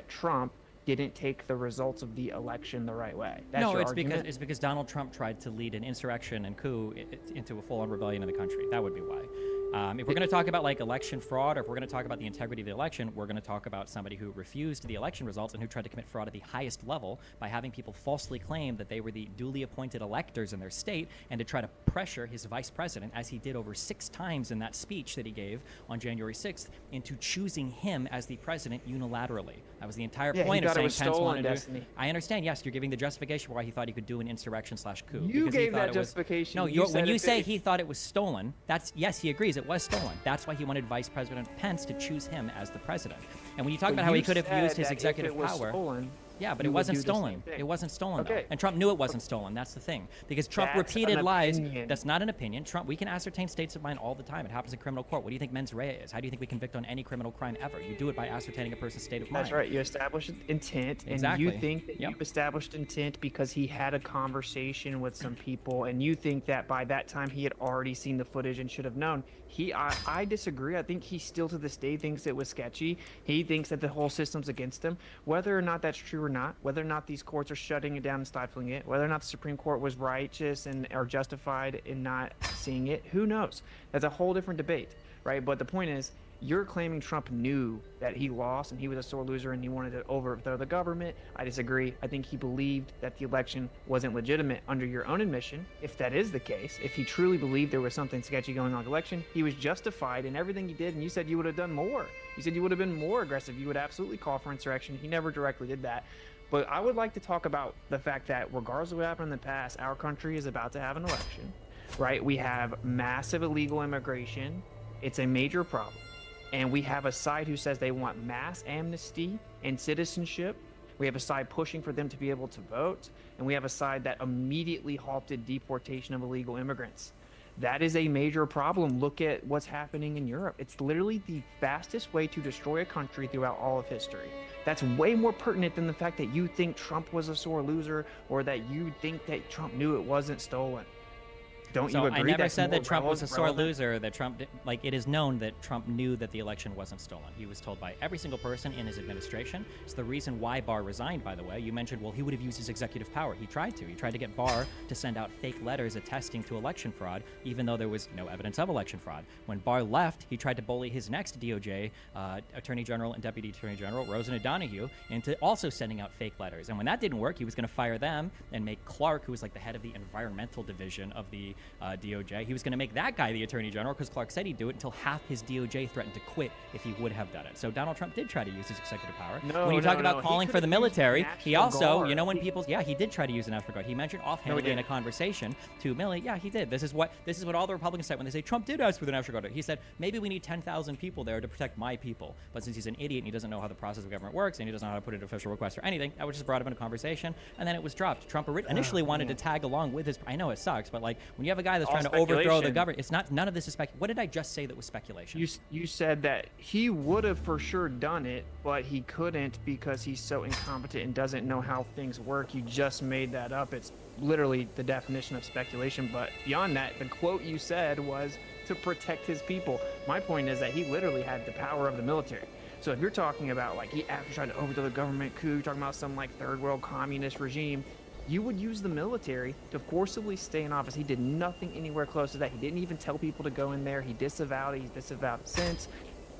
that Trump didn't take the results of the election the right way. That's No, your it's argument? because Donald Trump tried to lead an insurrection and coup into a full-on rebellion in the country. That would be why. If we're going to talk about like election fraud, or if we're going to talk about the integrity of the election, we're going to talk about somebody who refused the election results and who tried to commit fraud at the highest level by having people falsely claim that they were the duly appointed electors in their state, and to try to pressure his vice president, as he did over 6 times in that speech that he gave on January 6th, into choosing him as the president unilaterally. That was the entire Yeah, he point of thought it saying was Pence stolen, wanted to do. Destiny. I understand. Yes, you're giving the justification for why he thought he could do an insurrection/coup You because he gave thought that it was. justification. No, You when said you if say it, he thought it was stolen, that's yes, he agrees it was stolen. That's why he wanted Vice President Pence to choose him as the president. And when you talk but about how you he could have said used his that if executive it was power, stolen, yeah, but it you would wasn't do the same stolen. It thing. wasn't stolen though, Okay, and Trump knew it wasn't stolen. That's the thing, because Trump that's repeated an lies. opinion. That's not an opinion. Trump. We can ascertain states of mind all the time. It happens in criminal court. What do you think mens rea is? How do you think we convict on any criminal crime ever? You do it by ascertaining a person's state of That's mind. right. You established intent, and you Exactly. think that Yep. you've established intent because he had a conversation with some people, and you think that by that time he had already seen the footage and should have known. I disagree. I think he still to this day thinks it was sketchy. He thinks that the whole system's against him. Whether or not that's true or not, whether or not these courts are shutting it down and stifling it, whether or not the Supreme Court was righteous and or justified in not seeing it, who knows? That's a whole different debate, right? But the point is, you're claiming Trump knew that he lost and he was a sore loser and he wanted to overthrow the government. I disagree. I think he believed that the election wasn't legitimate under your own admission. If that is the case, if he truly believed there was something sketchy going on with the election, he was justified in everything he did. And you said you would have done more. You said you would have been more aggressive. You would absolutely call for insurrection. He never directly did that. But I would like to talk about the fact that regardless of what happened in the past, our country is about to have an election, right? We have massive illegal immigration. It's a major problem. And we have a side who says they want mass amnesty and citizenship. We have a side pushing for them to be able to vote. And we have a side that immediately halted deportation of illegal immigrants. That is a major problem. Look at what's happening in Europe. It's literally the fastest way to destroy a country throughout all of history. That's way more pertinent than the fact that you think Trump was a sore loser or that you think that Trump knew it wasn't stolen. Don't you So I agree never that's said more that Trump was a sore relevant? loser. That Trump, like, it is known that Trump knew that the election wasn't stolen. He was told by every single person in his administration. It's the reason why Barr resigned, by the way. You mentioned, well, he would have used his executive power. He tried to. He tried to get Barr to send out fake letters attesting to election fraud, even though there was no evidence of election fraud. When Barr left, he tried to bully his next DOJ Attorney General and Deputy Attorney General, Rosen O'Donoghue, into also sending out fake letters. And when that didn't work, he was going to fire them and make Clark, who was like the head of the environmental division of the DOJ, he was going to make that guy the attorney general because Clark said he'd do it until half his DOJ threatened to quit if he would have done it. So Donald Trump did try to use his executive power. No, When you talk no, about no. He calling could for have the used military, he National also, Guard. when people, yeah, he did try to use the National Guard. He mentioned offhandedly in a conversation to Milley, yeah, he did. This is what all the Republicans said when they say Trump did ask for the National Guard. He said maybe we need 10,000 people there to protect my people. But since he's an idiot and he doesn't know how the process of government works and he doesn't know how to put an official request or anything, that was just brought up in a conversation and then it was dropped. Trump initially wanted to tag along with his. I know it sucks, but like when you have a guy that's All trying to overthrow the speculation. government, it's not. None of this is spec. What did I just say that was speculation? You said that he would have for sure done it, but he couldn't because he's so incompetent and doesn't know how things work. You just made that up. It's literally the definition of speculation. But beyond that, the quote you said was to protect his people. My point is that he literally had the power of the military. So if you're talking about like he after trying to overthrow the government coup, you're talking about some like third world communist regime, you would use the military to forcibly stay in office. He did nothing anywhere close to that. He didn't even tell people to go in there. He disavowed it. He's disavowed it since.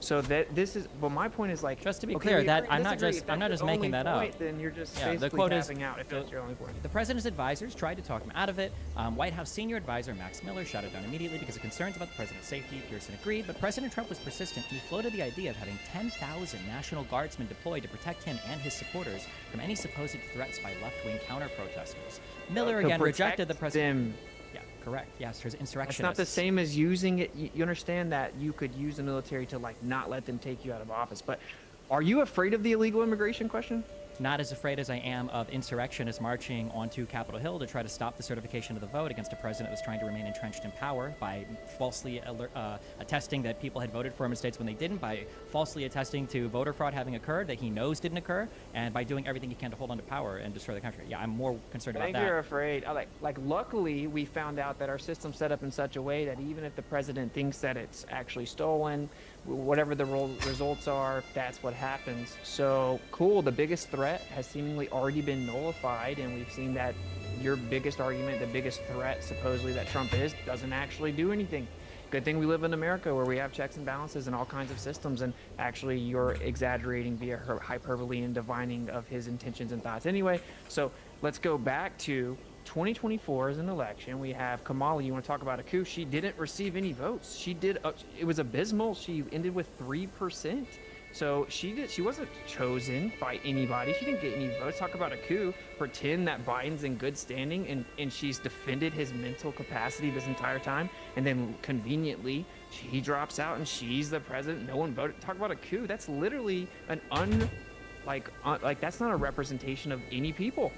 So that this is, but my point is like, Just to be okay, clear, we that agree to I'm not disagree. just If I'm not that's just your making only that point, up. then you're just Yeah, the basically quote is tapping out if that's your only point. the president's advisors tried to talk him out of it. White House senior advisor Max Miller shut it down immediately because of concerns about the president's safety. Pearson agreed, but President Trump was persistent and he floated the idea of having 10,000 National Guardsmen deployed to protect him and his supporters from any supposed threats by left-wing counter-protesters. Miller To again rejected the protect president. them. Yeah, correct. Yes, there's That's insurrectionists. not the same as using it. You understand that you could use the military to like not let them take you out of office. But are you afraid of the illegal immigration question? Not as afraid as I am of insurrectionists marching onto Capitol Hill to try to stop the certification of the vote against a president that's trying to remain entrenched in power by falsely attesting that people had voted for him in states when they didn't, by falsely attesting to voter fraud having occurred that he knows didn't occur, and by doing everything he can to hold on to power and destroy the country. Yeah, I'm more concerned I about think that. you're afraid. Like, luckily, we found out that our system's set up in such a way that even if the president thinks that it's actually stolen, whatever the results are, that's what happens. So cool. The biggest threat has seemingly already been nullified, and we've seen that your biggest argument, the biggest threat supposedly that Trump is, doesn't actually do anything. Good thing we live in America where we have checks and balances and all kinds of systems, and actually you're exaggerating via hyperbole and divining of his intentions and thoughts. Anyway, so let's go back to 2024 as an election. We have Kamala. You want to talk about a coup? She didn't receive any votes. She did. It was abysmal. She ended with 3%. So she wasn't chosen by anybody. She didn't get any votes. Talk about a coup. Pretend that Biden's in good standing and she's defended his mental capacity this entire time. And then conveniently, he drops out and she's the president. No one voted. Talk about a coup. That's literally an like that's not a representation of any people.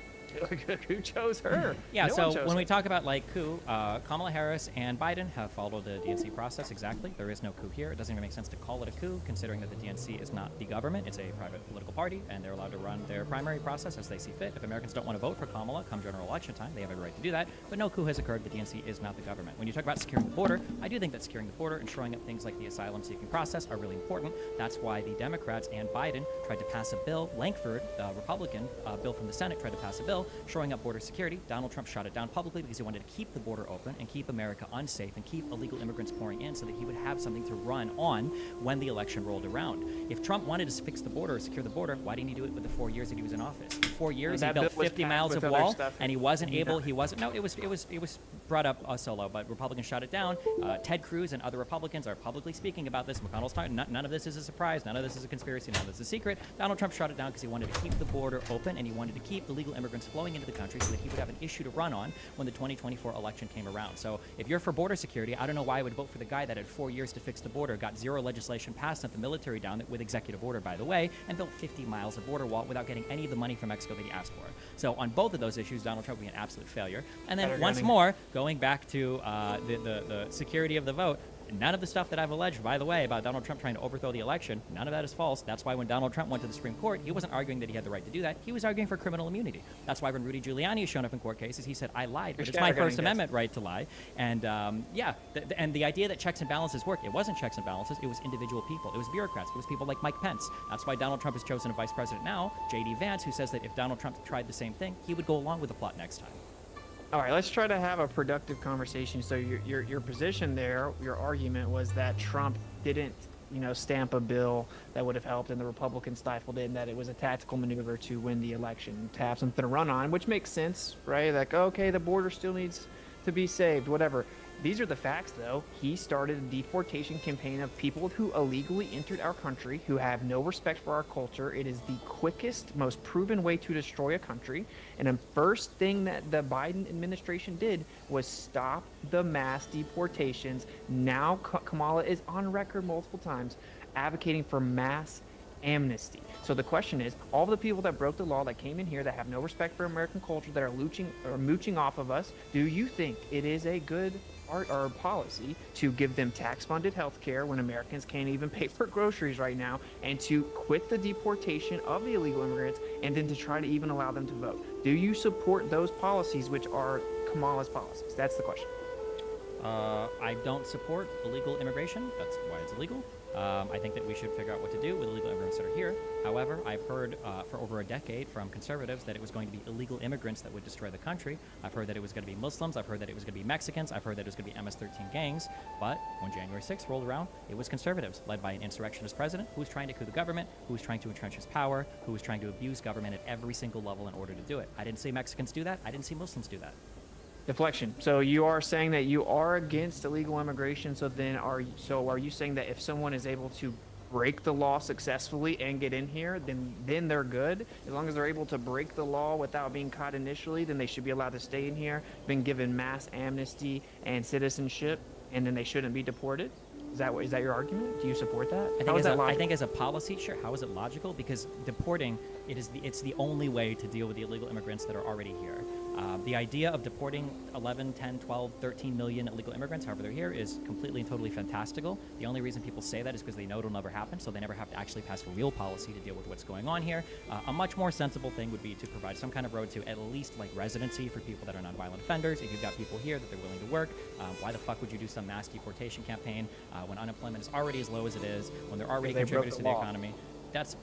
Who chose her? Yeah, No so one chose when her. we talk about like coup, Kamala Harris and Biden have followed the DNC process exactly. There is no coup here. It doesn't even make sense to call it a coup, considering that the DNC is not the government. It's a private political party, and they're allowed to run their primary process as they see fit. If Americans don't want to vote for Kamala come general election time, they have every right to do that. But no coup has occurred. The DNC is not the government. When you talk about securing the border, I do think that securing the border and shoring up things like the asylum-seeking process are really important. That's why the Democrats and Biden tried to pass a bill. Langford, Republican bill from the Senate, tried to pass a bill shoring up border security. Donald Trump shot it down publicly because he wanted to keep the border open and keep America unsafe and keep illegal immigrants pouring in so that he would have something to run on when the election rolled around. If Trump wanted to fix the border or secure the border, why didn't he do it with the 4 years that he was in office? In 4 years, he built 50 miles of wall, and he wasn't able. He wasn't. No, it was brought up solo, but Republicans shot it down. Ted Cruz and other Republicans are publicly speaking about this. McConnell's talking. None of this is a surprise. None of this is a conspiracy. None of this is a secret. Donald Trump shot it down because he wanted to keep the border open and he wanted to keep illegal immigrants flowing into the country so that he would have an issue to run on when the 2024 election came around. So if you're for border security, I don't know why I would vote for the guy that had 4 years to fix the border, got zero legislation passed, sent the military down with executive order, by the way, and built 50 miles of border wall without getting any of the money from Mexico that he asked for. So on both of those issues, Donald Trump would be an absolute failure. And then once more, going back to the security of the vote, none of the stuff that I've alleged, by the way, about Donald Trump trying to overthrow the election, none of that is false. That's why when Donald Trump went to the Supreme Court, he wasn't arguing that he had the right to do that. He was arguing for criminal immunity. That's why when Rudy Giuliani has shown up in court cases, he said, I lied, but it's my First Amendment right to lie. And and the idea that checks and balances work, it wasn't checks and balances, it was individual people. It was bureaucrats. It was people like Mike Pence. That's why Donald Trump has chosen a vice president now, J.D. Vance, who says that if Donald Trump tried the same thing, he would go along with the plot next time. All right, let's try to have a productive conversation. So your position there, your argument was that Trump didn't, stamp a bill that would have helped, and the Republicans stifled it, and that it was a tactical maneuver to win the election, to have something to run on, which makes sense, right? Like, okay, the border still needs to be saved, whatever. These are the facts, though. He started a deportation campaign of people who illegally entered our country, who have no respect for our culture. It is the quickest, most proven way to destroy a country. And the first thing that the Biden administration did was stop the mass deportations. Now Kamala is on record multiple times advocating for mass amnesty. So the question is, all the people that broke the law, that came in here, that have no respect for American culture, that are mooching off of us, do you think it is a good our policy to give them tax-funded health care when Americans can't even pay for groceries right now, and to quit the deportation of the illegal immigrants, and then to try to even allow them to vote? Do you support those policies, which are Kamala's policies? That's the question. I don't support illegal immigration. That's why it's illegal. I think that we should figure out what to do with illegal immigrants that are here. However, I've heard for over a decade from conservatives that it was going to be illegal immigrants that would destroy the country. I've heard that it was going to be Muslims. I've heard that it was going to be Mexicans. I've heard that it was going to be MS-13 gangs. But when January 6th rolled around, it was conservatives, led by an insurrectionist president who was trying to coup the government, who was trying to entrench his power, who was trying to abuse government at every single level in order to do it. I didn't see Mexicans do that. I didn't see Muslims do that. Deflection. So you are saying that you are against illegal immigration. So then are you saying that if someone is able to break the law successfully and get in here, then they're good? As long as they're able to break the law without being caught initially, then they should be allowed to stay in here, been given mass amnesty and citizenship, and then they shouldn't be deported? Is that your argument? Do you support that? I think as a policy, sure. How is it logical? Because deporting, it's the only way to deal with the illegal immigrants that are already here. The idea of deporting 11, 10, 12, 13 million illegal immigrants, however they're here, is completely and totally fantastical. The only reason people say that is because they know it'll never happen, so they never have to actually pass a real policy to deal with what's going on here. A much more sensible thing would be to provide some kind of road to at least like residency for people that are nonviolent offenders. If you've got people here that they're willing to work, why the fuck would you do some mass deportation campaign when unemployment is already as low as it is, when they're already contributors to the economy? That's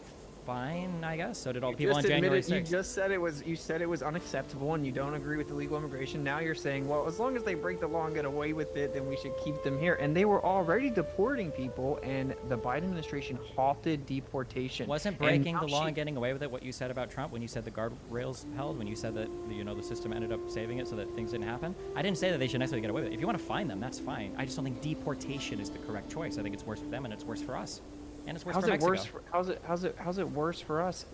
fine, I guess. So did all the people on January 6th. You just said it was unacceptable, and you don't agree with illegal immigration. Now you're saying, well, as long as they break the law and get away with it, then we should keep them here. And they were already deporting people, and the Biden administration halted deportation. Wasn't breaking the law and getting away with it what you said about Trump when you said the guardrails held, when you said that the system ended up saving it so that things didn't happen? I didn't say that they should necessarily get away with it. If you want to fine them, that's fine. I just don't think deportation is the correct choice. I think it's worse for them and it's worse for us. And it's worse for Mexico. How's it worse for us?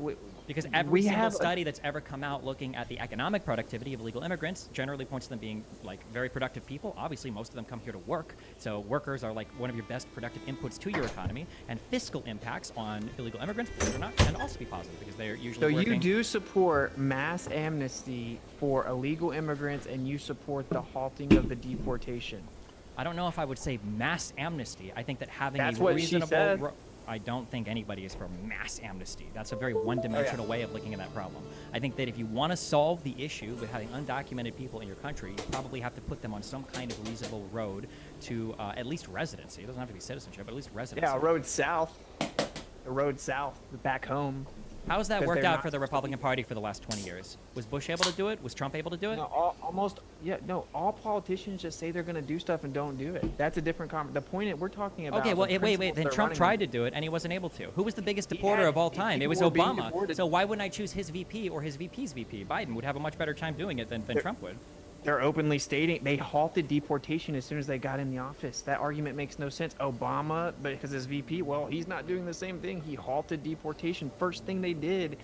Because every single study that's ever come out looking at the economic productivity of illegal immigrants generally points to them being like very productive people. Obviously, most of them come here to work, so workers are like one of your best productive inputs to your economy. And fiscal impacts on illegal immigrants, believe it or not, can also be positive because they're usually working. So you do support mass amnesty for illegal immigrants, and you support the halting of the deportation. I don't know if I would say mass amnesty. I think that having That's a what reasonable. she said. I don't think anybody is for mass amnesty. That's a very one-dimensional way of looking at that problem. I think that if you want to solve the issue with having undocumented people in your country, you probably have to put them on some kind of reasonable road to at least residency. It doesn't have to be citizenship, but at least residency. Yeah, a road south. The road south, back home. How's that worked out for the Republican Party for the last 20 years? Was Bush able to do it? Was Trump able to do it? No, all politicians just say they're going to do stuff and don't do it. That's a different the point we're talking about. Okay, well, wait. Then Trump tried to do it and he wasn't able to. Who was the biggest deporter of all time? It was Obama. So why wouldn't I choose his VP or his VP's VP? Biden would have a much better time doing it than Trump would. They're openly stating they halted deportation as soon as they got in the office. That argument makes no sense. Obama, because his VP, well, he's not doing the same thing. He halted deportation. First thing they did.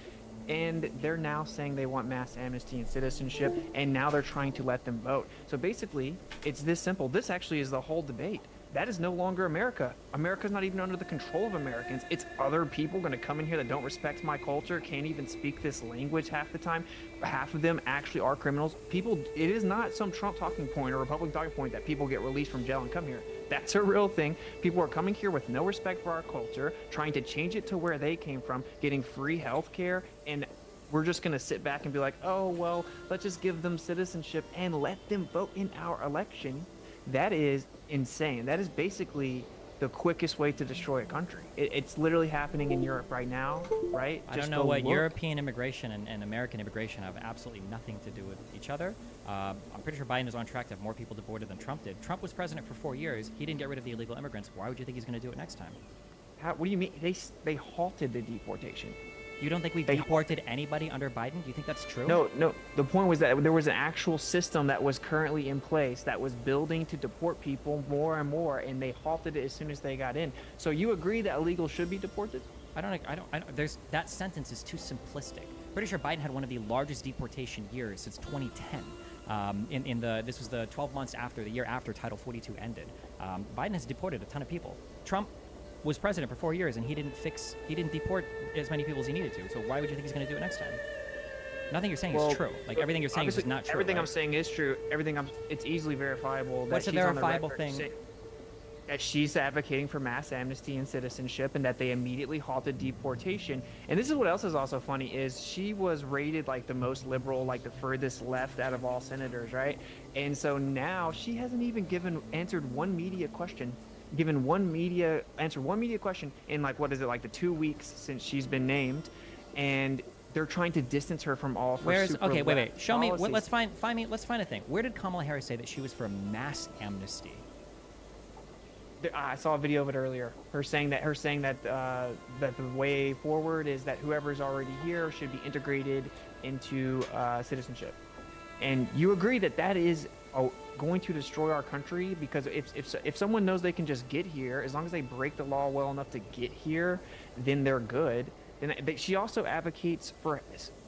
And they're now saying they want mass amnesty and citizenship, and now they're trying to let them vote. So basically, it's this simple. This actually is the whole debate. That is no longer America. America's not even under the control of Americans. It's other people going to come in here that don't respect my culture, can't even speak this language half the time. Half of them actually are criminals. It is not some Trump talking point or Republican talking point that people get released from jail and come here. That's a real thing. People are coming here with no respect for our culture, trying to change it to where they came from, getting free health care, and we're just going to sit back and be like, oh, well, let's just give them citizenship and let them vote in our election. That is insane. That is basically the quickest way to destroy a country. It's literally happening in Europe right now, right? I don't know what European immigration and American immigration have absolutely nothing to do with each other. I'm pretty sure Biden is on track to have more people deported than Trump did. Trump was president for 4 years. He didn't get rid of the illegal immigrants. Why would you think he's going to do it next time? What do you mean? They halted the deportation. You don't think we've deported anybody under Biden? Do you think that's true? No. The point was that there was an actual system that was currently in place that was building to deport people more and more, and they halted it as soon as they got in. So you agree that illegals should be deported? I don't. That sentence is too simplistic. Pretty sure Biden had one of the largest deportation years since 2010. This was the 12 months after the year after Title 42 ended. Biden has deported a ton of people. Trump was president for 4 years and he didn't deport as many people as he needed to. So why would you think he's going to do it next time? Nothing you're saying is true. Like everything you're saying is just not true. Everything I'm saying is true. It's easily verifiable. What's a verifiable thing? That she's advocating for mass amnesty and citizenship, and that they immediately halted deportation. And this is what else is also funny is she was rated like the most liberal, like the furthest left out of all senators, right? And so now she hasn't even answered one media question in like the 2 weeks since she's been named, and they're trying to distance her from all of her wait. Show me. Let's find a thing. Where did Kamala Harris say that she was for mass amnesty? I saw a video of it earlier. Her saying that that the way forward is that whoever's already here should be integrated into citizenship. And you agree that is going to destroy our country, because if someone knows they can just get here, as long as they break the law well enough to get here, then they're good. And she also advocates for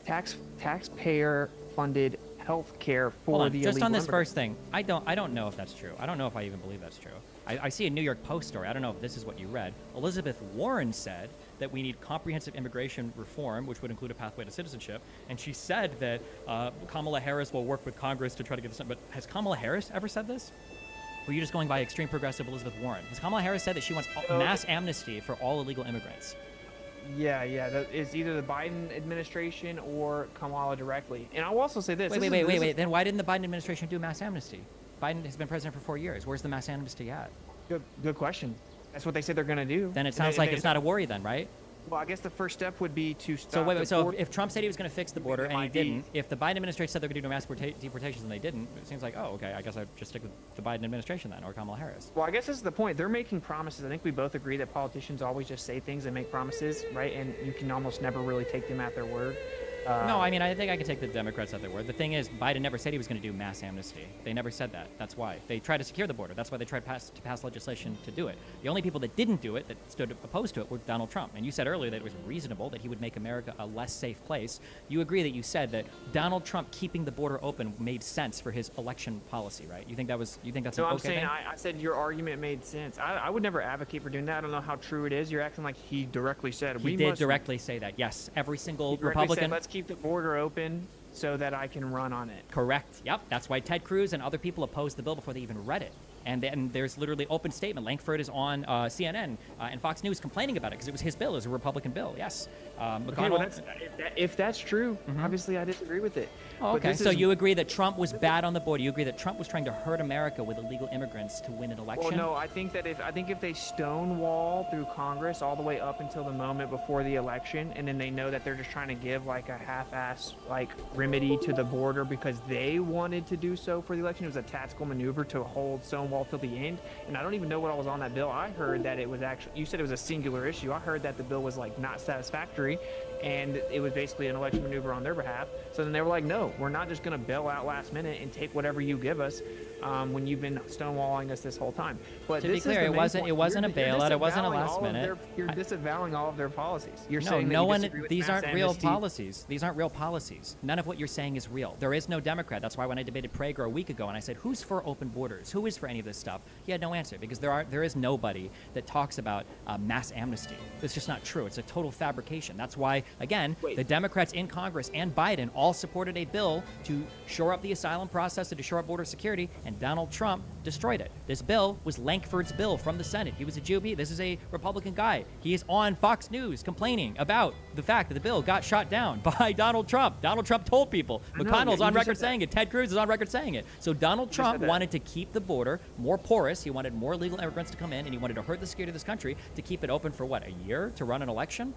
taxpayer funded health care for the illegal just on this immigrants. first thing, I don't know if that's true. I don't know if I even believe that's true. I see a New York Post story. I don't know if this is what you read. Elizabeth Warren said that we need comprehensive immigration reform, which would include a pathway to citizenship. And she said that Kamala Harris will work with Congress to try to get this done. But has Kamala Harris ever said this? Or are you just going by extreme progressive Elizabeth Warren? Has Kamala Harris said that she wants mass amnesty for all illegal immigrants? Yeah, it's either the Biden administration or Kamala directly. And I'll also say this. Wait. Then why didn't the Biden administration do mass amnesty? Biden has been president for 4 years. Where's the mass amnesty at? Good question. That's what they said they're going to do. Then it sounds like it's not a worry then, right? Well, I guess the first step would be to stop. So wait. So if Trump said he was going to fix the border and he didn't, if the Biden administration said they're going to do mass deportations and they didn't, it seems like, oh, okay, I guess I'd just stick with the Biden administration then, or Kamala Harris. Well, I guess this is the point. They're making promises. I think we both agree that politicians always just say things and make promises, right? And you can almost never really take them at their word. No, I mean, I think I can take the Democrats at their word. The thing is, Biden never said he was going to do mass amnesty. They never said that. That's why. They tried to secure the border. That's why they tried to pass legislation to do it. The only people that didn't do it, that stood opposed to it, were Donald Trump. And you said earlier that it was reasonable that he would make America a less safe place. You agree that you said that Donald Trump keeping the border open made sense for his election policy, right? You think that's no, an I'm okay saying thing? I said your argument made sense. I would never advocate for doing that. I don't know how true it is. You're acting like he directly said. He did directly say that. Yes, every single he directly Republican. said, let's keep the border open so that I can run on it. Correct. Yep. That's why Ted Cruz and other people opposed the bill before they even read it. And then there's literally open statement. Langford is on CNN and Fox News complaining about it because it was his bill. It was a Republican bill. Yes. Okay, well, if that's true, obviously I disagree with it. Oh, okay. So you agree that Trump was bad on the border. You agree that Trump was trying to hurt America with illegal immigrants to win an election? Well, no, I think if they stonewall through Congress all the way up until the moment before the election, and then they know that they're just trying to give like a half-ass like remedy to the border because they wanted to do so for the election. It was a tactical maneuver to hold Stonewall till the end. And I don't even know what all was on that bill. I heard that it was actually, you said it was a singular issue. I heard that the bill was like not satisfactory and it was basically an election maneuver on their behalf. So then they were like, no, we're not just going to bail out last minute and take whatever you give us when you've been stonewalling us this whole time. But to be clear, it wasn't a bailout. It wasn't a last minute. You're disavowing all of their policies. You're no, saying no one. with These mass aren't real amnesty. policies. These aren't real policies. None of what you're saying is real. There is no Democrat. That's why when I debated Prager a week ago and I said, who's for open borders? Who is for any of this stuff? He had no answer because there is nobody that talks about mass amnesty. It's just not true. It's a total fabrication. That's why, again, the Democrats in Congress and Biden all supported a bill to shore up the asylum process and to shore up border security, and Donald Trump destroyed it. This bill was Lankford's bill from the Senate. He was a GOP. This is a Republican guy. He is on Fox News complaining about the fact that the bill got shot down by Donald Trump. Donald Trump told people. McConnell's on record saying it. Ted Cruz is on record saying it. So Donald Trump wanted to keep the border more porous. He wanted more illegal immigrants to come in, and he wanted to hurt the security of this country to keep it open for, what, a year to run an election?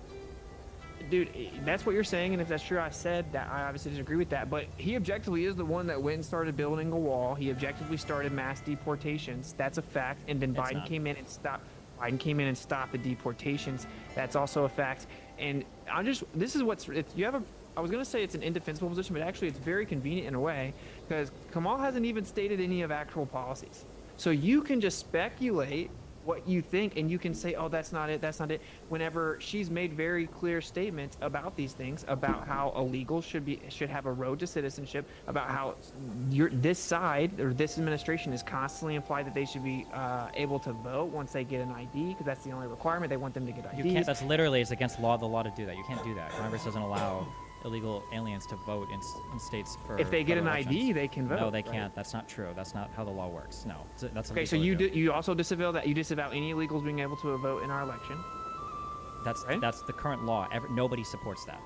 Dude, that's what you're saying, and if that's true, I said that I obviously disagree with that. But he objectively is the one that went and started building a wall. He objectively started mass deportations. That's a fact. And then Biden came in and stopped. Biden came in and stopped the deportations. That's also a fact. And I was going to say it's an indefensible position, but actually it's very convenient in a way because Kamal hasn't even stated any of actual policies. So you can just speculate what you think and you can say, oh, that's not it, whenever she's made very clear statements about these things, about how illegals should have a road to citizenship, about how this side or this administration is constantly implied that they should be able to vote once they get an ID, because that's the only requirement. They want them to get IDs. You can't. That's literally, it's against the law to do that. You can't do that. Congress doesn't allow illegal aliens to vote in states for if they get an elections. ID, they can vote. No, they can't. That's not true. That's not how the law works. No, that's okay. So you also disavow that. You disavow any illegals being able to vote in our election. That's the current law. Nobody supports that.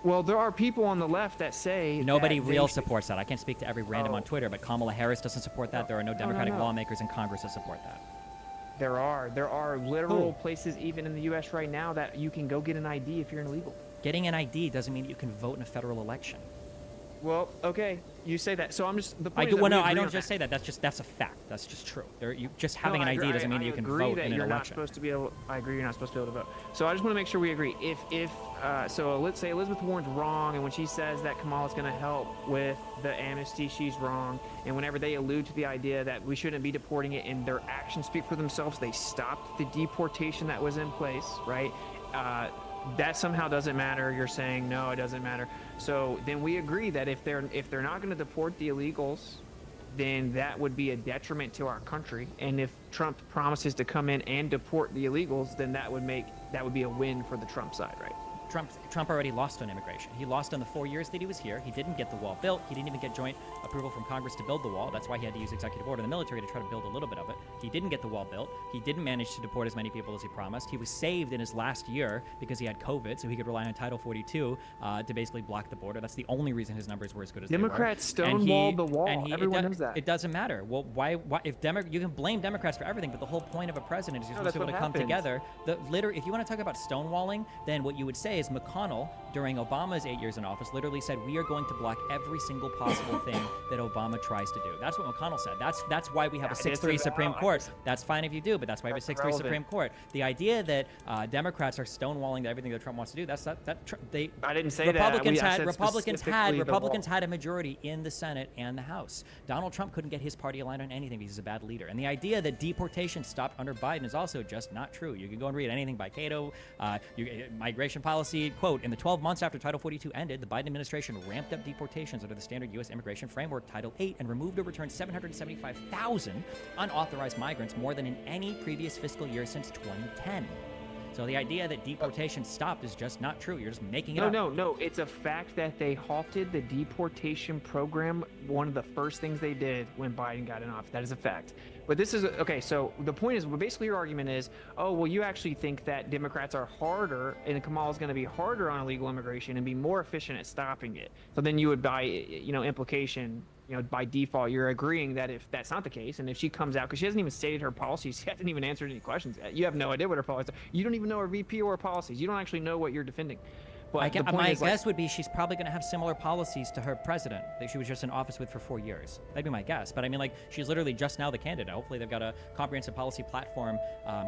Well, there are people on the left that say nobody supports that. I can't speak to every random on Twitter, but Kamala Harris doesn't support that. There are no Democratic lawmakers in Congress that support that. There are literal places even in the U.S. right now that you can go get an ID if you're an illegal. Getting an ID doesn't mean you can vote in a federal election. Well, okay, you say that. So I'm just the point. I don't just say that. That's a fact. That's just true. Having an ID doesn't mean that you can vote in an election. I agree you're not supposed to be able to vote. So I just want to make sure we agree. So let's say Elizabeth Warren's wrong, and when she says that Kamala's going to help with the amnesty, she's wrong. And whenever they allude to the idea that we shouldn't be deporting it, and their actions speak for themselves, they stopped the deportation that was in place, right? That somehow doesn't matter. You're saying no, it doesn't matter. So then we agree that if they're not going to deport the illegals, then that would be a detriment to our country. And if Trump promises to come in and deport the illegals, then that would be a win for the Trump side, right? Trump already lost on immigration. He lost on the 4 years that he was here. He didn't get the wall built. He didn't even get joint approval from Congress to build the wall. That's why he had to use executive order in the military to try to build a little bit of it. He didn't get the wall built. He didn't manage to deport as many people as he promised. He was saved in his last year because he had COVID, so he could rely on Title 42 to basically block the border. That's the only reason his numbers were as good as Democrats they were. stonewalled the wall. Everyone knows that. It doesn't matter. Well, why if you can blame Democrats for everything, but the whole point of a president is you're supposed to be able to come together. If you want to talk about stonewalling, then what you would say is McConnell, during Obama's 8 years in office, literally said, we are going to block every single possible thing that Obama tries to do. That's what McConnell said. That's why we have a 6-3 Supreme Court. That's fine if you do, but that's why we have a 6-3 Supreme Court. The idea that Democrats are stonewalling everything that Trump wants to do, I didn't say Republicans that. Republicans had a majority in the Senate and the House. Donald Trump couldn't get his party aligned on anything because he's a bad leader. And the idea that deportation stopped under Biden is also just not true. You can go and read anything by Cato. Migration policy, quote, in the 12 months after Title 42 ended, the Biden administration ramped up deportations under the standard U.S. immigration framework, Title 8, and removed or returned 775,000 unauthorized migrants, more than in any previous fiscal year since 2010. So the idea that deportation stopped is just not true. You're just making it up. No. It's a fact that they halted the deportation program. One of the first things they did when Biden got in office. That is a fact. But this is okay. So the point is, basically, your argument is, oh, well, you actually think that Democrats are harder, and Kamala is going to be harder on illegal immigration and be more efficient at stopping it. So then you would, by implication, by default, you're agreeing that if that's not the case, and if she comes out, because she hasn't even stated her policies, she hasn't even answered any questions yet. You have no idea what her policies are. You don't even know her VP or her policies. You don't actually know what you're defending. But my guess would be she's probably going to have similar policies to her president that she was just in office with for 4 years. That'd be my guess. But I mean, she's literally just now the candidate. Hopefully they've got a comprehensive policy platform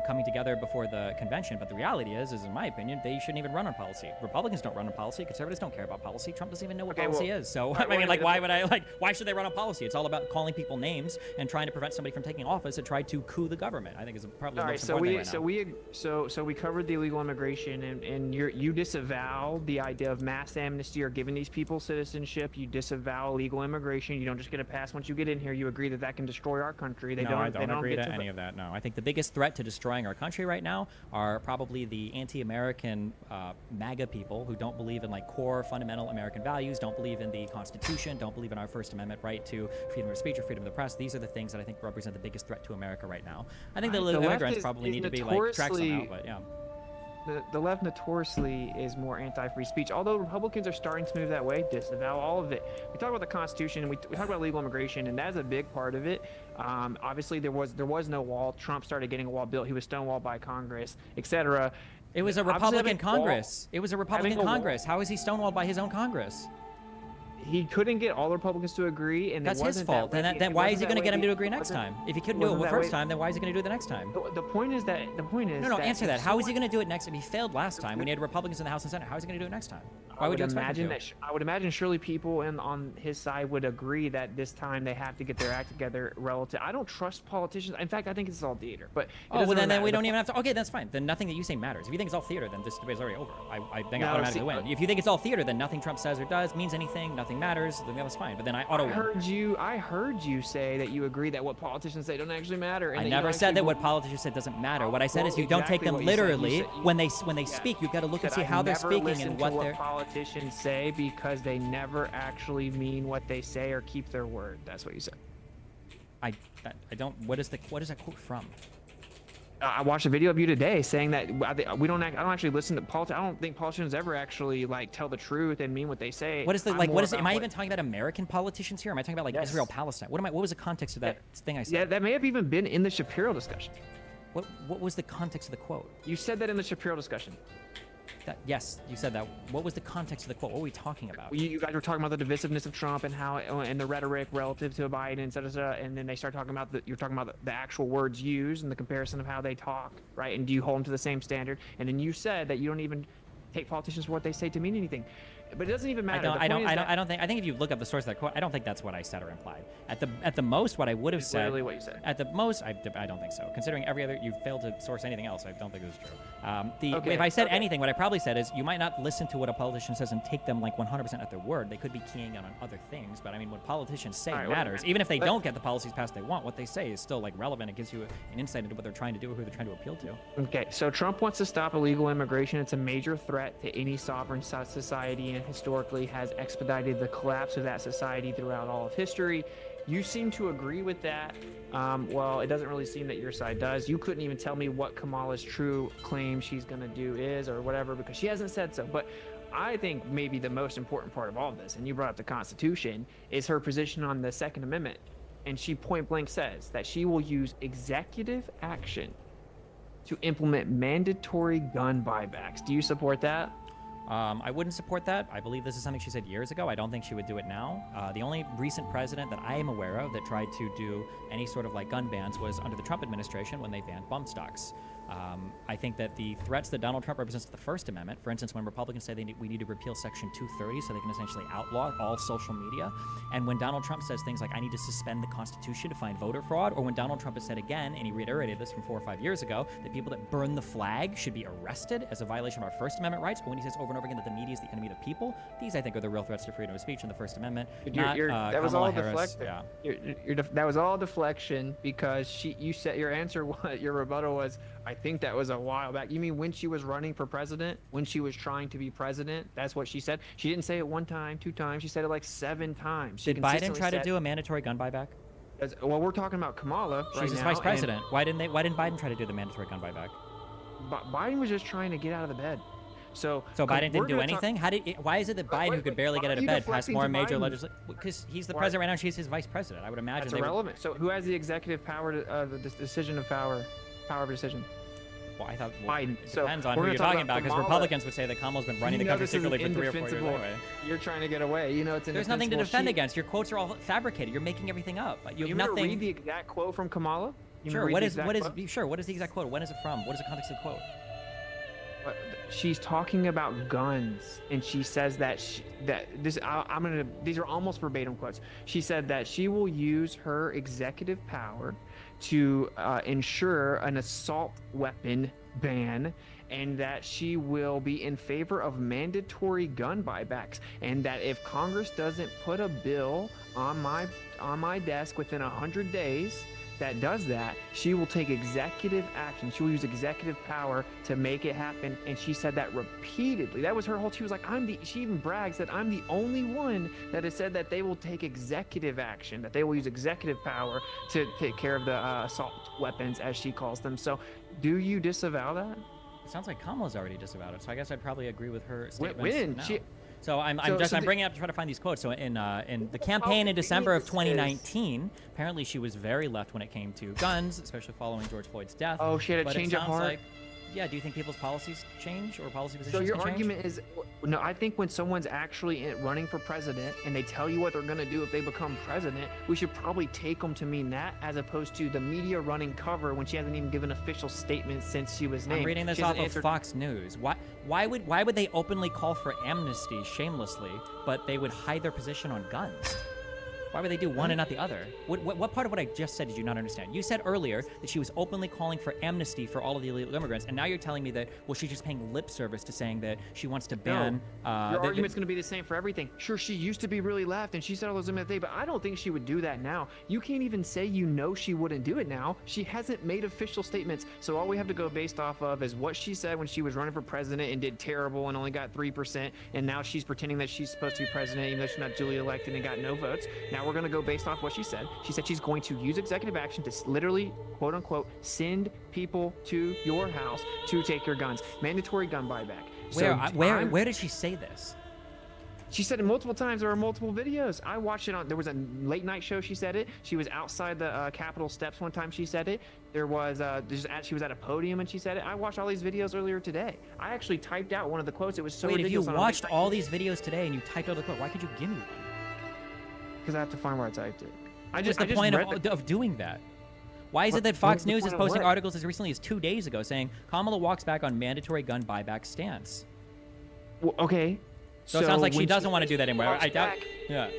coming together before the convention. But the reality is in my opinion, they shouldn't even run on policy. Republicans don't run on policy. Conservatives don't care about policy. Trump doesn't even know what policy is. So why should they run on policy? It's all about calling people names and trying to prevent somebody from taking office and try to coup the government. I think is probably the most important thing right now. So we covered the illegal immigration, and you disavow the idea of mass amnesty or giving these people citizenship. You disavow illegal immigration. You don't just get a pass once you get in here. You agree that can destroy our country. I don't agree to any of that. No, I think the biggest threat to destroying our country right now are probably the anti-American MAGA people who don't believe in core fundamental American values, don't believe in the Constitution, don't believe in our First Amendment right to freedom of speech or freedom of the press. These are the things that I think represent the biggest threat to America right now. I think the illegal immigrants probably need to be tracked somehow, but yeah. The left notoriously is more anti-free speech, although Republicans are starting to move that way. Disavow all of it. We talk about the Constitution, and we talk about legal immigration, and that's a big part of it. Obviously, there was no wall. Trump started getting a wall built. He was stonewalled by Congress, etc. It was a Republican Congress. It was a Republican Congress. How is he stonewalled by his own Congress? He couldn't get all the Republicans to agree, and that's his fault. Then why is he going to get them to agree next time? If he couldn't do it the first time, then why is he going to do it the next time? The point is. No, answer that. How is he going to do it next time? He failed last time when he had Republicans in the House and Senate. How is he going to do it next time? Why would you expect him to? I would imagine surely people on his side would agree that this time they have to get their act together relative. I don't trust politicians. In fact, I think it's all theater. But then we don't even have to. Okay, that's fine. Then nothing that you say matters. If you think it's all theater, then this debate is already over. I think I automatically win. If you think it's all theater, then nothing Trump says or does means anything. Nothing matters. Then that was fine. But then I heard you say that you agree that what politicians say don't actually matter. I never said that what politicians said doesn't matter. What I said is you don't take them literally. When they speak, you've got to look and see how they're speaking and what they're. Politicians say because they never actually mean what they say or keep their word. That's what you said. I don't. What is that quote from? I watched a video of you today saying that I don't actually listen to politics. I don't think politicians ever actually tell the truth and mean what they say. What is the am I even talking about American politicians here? Am I talking about Israel, Palestine? What was the context of that thing I said? Yeah, that may have even been in the Shapiro discussion. What was the context of the quote? You said that in the Shapiro discussion. Yes, you said that. What was the context of the quote? What were we talking about? You guys were talking about the divisiveness of Trump and how and the rhetoric relative to Biden, etc. And then they start talking about you're talking about the actual words used and the comparison of how they talk, right? And do you hold them to the same standard? And then you said that you don't even take politicians for what they say to mean anything. But it doesn't even I matter. don't. The I point don't. is I don't. that I don't think. I think if you look up the source of that quote, I don't think that's what I said or implied. At the most, what I would have it's said. literally what you said. At the most, I don't think so. Considering every other, you failed to source anything else. I don't think it was true. Okay, If I said okay. anything, what I probably said is you might not listen to what a politician says and take them like 100% at their word. They could be keying in on other things. But I mean, what politicians say All right, matters. Even if they don't get the policies passed they want, what they say is still like relevant. It gives you an insight into what they're trying to do or who they're trying to appeal to. Okay, so Trump wants to stop illegal immigration. It's a major threat to any sovereign society and historically has expedited the collapse of that society throughout all of history. You seem to agree with that. Well, it doesn't really seem that your side does. You couldn't even tell me what Kamala's true claim she's going to do is or whatever because she hasn't said so. But I think maybe the most important part of all of this, and you brought up the Constitution, is her position on the Second Amendment. And she point blank says that she will use executive action to implement mandatory gun buybacks. Do you support that? I wouldn't support that. I believe this is something she said years ago. I don't think she would do it now. The only recent president that I am aware of that tried to do any sort of like gun bans was under the Trump administration when they banned bump stocks. I think that the threats that Donald Trump represents to the First Amendment, for instance, when Republicans say we need to repeal Section 230 so they can essentially outlaw all social media, and when Donald Trump says things like, I need to suspend the Constitution to find voter fraud, or when Donald Trump has said again, and he reiterated this from 4 or 5 years ago, that people that burn the flag should be arrested as a violation of our First Amendment rights, or when he says over and over again that the media is the enemy of the people, these I think are the real threats to freedom of speech in the First Amendment. That was Kamala all Harris. deflection. Yeah. That was all deflection because you said your answer, your rebuttal was, I think that was a while back. You mean when she was running for president, when she was trying to be president? That's what she said. She didn't say it 1 time, 2 times. She said it like 7 times. Did Biden try to do a mandatory gun buyback? Well, we're talking about Kamala right She's his now, vice president. Why didn't Biden try to do the mandatory gun buyback? Biden was just trying to get out of the bed. So Biden didn't do anything? Why is it that Biden, who could barely get out of bed, passed more major legislation? Because he's the president right now, she's his vice president. I would imagine that's irrelevant. So who has the executive power to the decision of power of decision? Well, I thought Biden. It depends on who you're talking about, because Republicans would say that Kamala's been running the country secretly for 3 or 4 years anyway. You're trying to get away. You know, it's There's nothing to defend against. Your quotes are all fabricated. You're making everything up. You have nothing. Read the exact quote from Kamala? Sure. What is the exact quote? When is it from? What is the context of the quote? She's talking about guns, and she says that these are almost verbatim quotes. She said that she will use her executive power to ensure an assault weapon ban, and that she will be in favor of mandatory gun buybacks, and that if Congress doesn't put a bill on my desk within 100 days that does that, she will take executive action. She will use executive power to make it happen. And she said that repeatedly. That was her whole, she was like, she even brags that I'm the only one that has said that they will take executive action, that they will use executive power to take care of the assault weapons, as she calls them. So do you disavow that? It sounds like Kamala's already disavowed it, so I guess I'd probably agree with her statements. When? Now. So I'm bringing it up to try to find these quotes. So in the campaign in December of 2019, apparently she was very left when it came to guns, especially following George Floyd's death. Oh, she had a change of heart. Yeah, do you think people's policies change or policy positions So your change? argument is, no, I think when someone's actually running for president and they tell you what they're going to do if they become president, we should probably take them to mean that, as opposed to the media running cover when she hasn't even given an official statement since she was named. I'm reading this off of Fox News. Why would they openly call for amnesty shamelessly, but they would hide their position on guns? Why would they do one and not the other? What part of what I just said did you not understand? You said earlier that she was openly calling for amnesty for all of the illegal immigrants, and now you're telling me that, well, she's just paying lip service to saying that she wants to ban... Your argument's going to be the same for everything. Sure, she used to be really left, and she said all those things, but I don't think she would do that now. You can't even say she wouldn't do it now. She hasn't made official statements, so all we have to go based off of is what she said when she was running for president and did terrible and only got 3%, and now she's pretending that she's supposed to be president even though she's not duly elected and got no votes. Now we're going to go based off what she said. She said she's going to use executive action to literally, quote unquote, send people to your house to take your guns. Mandatory gun buyback. Where did she say this? She said it multiple times. There are multiple videos. I watched it on, there was a late night show. She said it. She was outside the Capitol steps one time. She said it. There was, she was at a podium and she said it. I watched all these videos earlier today. I actually typed out one of the quotes. It was so ridiculous. Wait, if you watched all these videos today and you typed out the quote, why could you give me one? Because I have to find where I typed it. What's the point of doing that? Why is it that Fox News is posting articles as recently as 2 days ago saying Kamala walks back on mandatory gun buyback stance? Well, okay. So it sounds like she when doesn't want to do that anymore. walks I doubt. back- Yeah.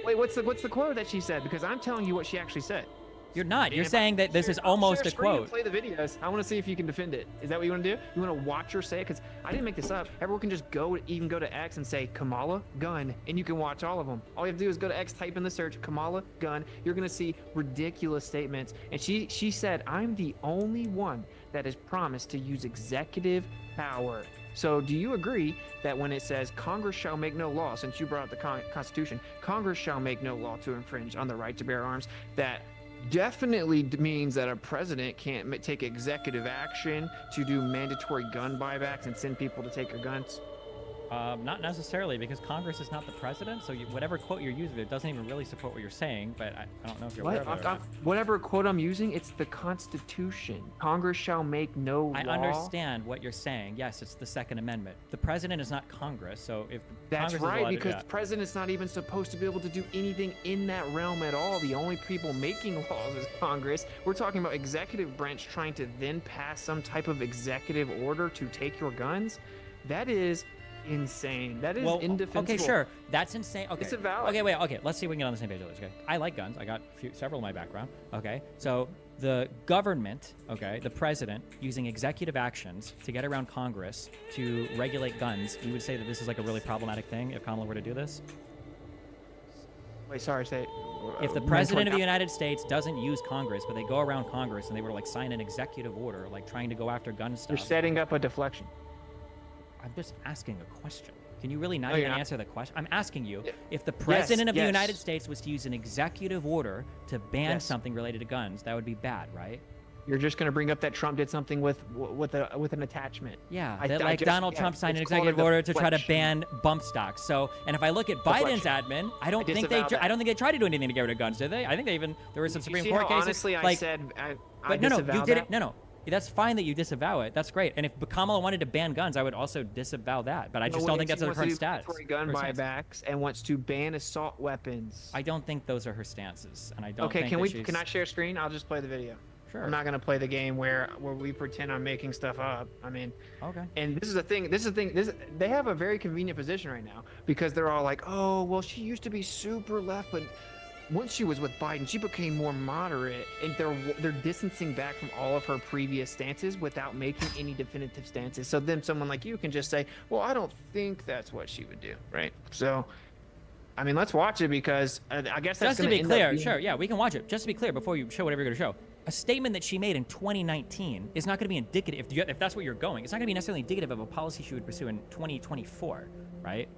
Wait, what's the quote that she said? Because I'm telling you what she actually said. You're not. You're If saying that this is I'll almost share a screen and quote. play the videos. I want to see if you can defend it. Is that what you want to do? You want to watch her say it? Because I didn't make this up. Everyone can just even go to X and say Kamala gun, and you can watch all of them. All you have to do is go to X, type in the search Kamala gun. You're gonna see ridiculous statements. And she said, "I'm the only one that has promised to use executive power." So do you agree that when it says Congress shall make no law, since you brought up the Constitution, Congress shall make no law to infringe on the right to bear arms, that definitely means that a president can't take executive action to do mandatory gun buybacks and send people to take your guns? Not necessarily, because Congress is not the president. So whatever quote you're using, it doesn't even really support what you're saying. But I don't know if you're aware of it. Whatever quote I'm using, it's the Constitution. Congress shall make no law. I understand what you're saying. Yes, it's the Second Amendment. The president is not Congress, so if That's Congress right, because the president's not even supposed to be able to do anything in that realm at all. The only people making laws is Congress. We're talking about executive branch trying to then pass some type of executive order to take your guns. That is insane. That is indefensible. Okay, sure. That's insane. Okay. It's a valid. Okay, wait. Okay, let's see if we can get on the same page with this. Okay. I like guns. I got several in my background. Okay. So the government, okay, the president using executive actions to get around Congress to regulate guns. You would say that this is like a really problematic thing if Kamala were to do this? Wait, sorry, say. If the president of the United States doesn't use Congress, but they go around Congress and they were to like sign an executive order, like trying to go after gun stuff. You're setting up a deflection. I'm just asking a question. Can you really not No, even you're not. answer the question? I'm asking you, if the president of the yes. United States was to use an executive order to ban Yes. something related to guns, that would be bad, right? You're just going to bring up that Trump did something with an attachment. Yeah, I that just- like Donald yeah, Trump signed an it's called a executive order to try to deflection. ban bump stocks. So, and if I look at Biden's Deflection. admin, I don't think disavow that. they tried to do anything to get rid of guns, did they? I think they even there were some You Supreme see Court how cases. honestly like, I said I but no, disavow you did that? it. No. That's fine that you disavow it. That's great. And if Kamala wanted to ban guns, I would also disavow that. But I just don't think that's her current stats. Gun her stance. buybacks and wants to ban assault weapons. I don't think those are her stances, and I don't. Okay, think can that we? she's- Can I share screen? I'll just play the video. Sure. I'm not gonna play the game where we pretend I'm making stuff up. I mean, Okay. and this is the thing. They have a very convenient position right now because they're all like, "Oh, well, she used to be super left, but once she was with Biden, she became more moderate." And they're distancing back from all of her previous stances without making any definitive stances. So then someone like you can just say, "Well, I don't think that's what she would do," right? So, I mean, let's watch it because I guess that's Just to gonna be end clear, up being- sure, yeah, we can watch it. Just to be clear, before you show whatever you're going to show, a statement that she made in 2019 is not going to be indicative, if that's what you're going, it's not going to be necessarily indicative of a policy she would pursue in 2024, right?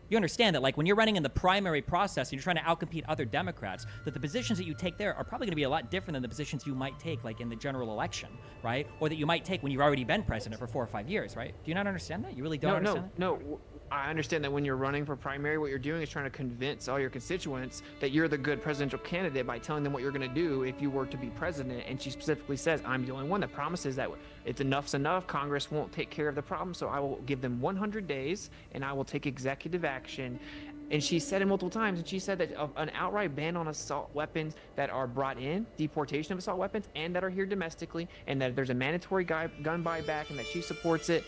You understand that, like, when you're running in the primary process and you're trying to outcompete other Democrats, that the positions that you take there are probably going to be a lot different than the positions you might take, like, in the general election, right? Or that you might take when you've already been president for 4 or 5 years, right? Do you not understand that? You really don't understand that? No. I understand that when you're running for primary, what you're doing is trying to convince all your constituents that you're the good presidential candidate by telling them what you're going to do if you were to be president. And she specifically says, "I'm the only one that promises that it's enough's enough. Congress won't take care of the problem, so I will give them 100 days and I will take executive action." And she said it multiple times, and she said that an outright ban on assault weapons that are brought in, deportation of assault weapons, and that are here domestically, and that there's a mandatory gun buyback, and that she supports it.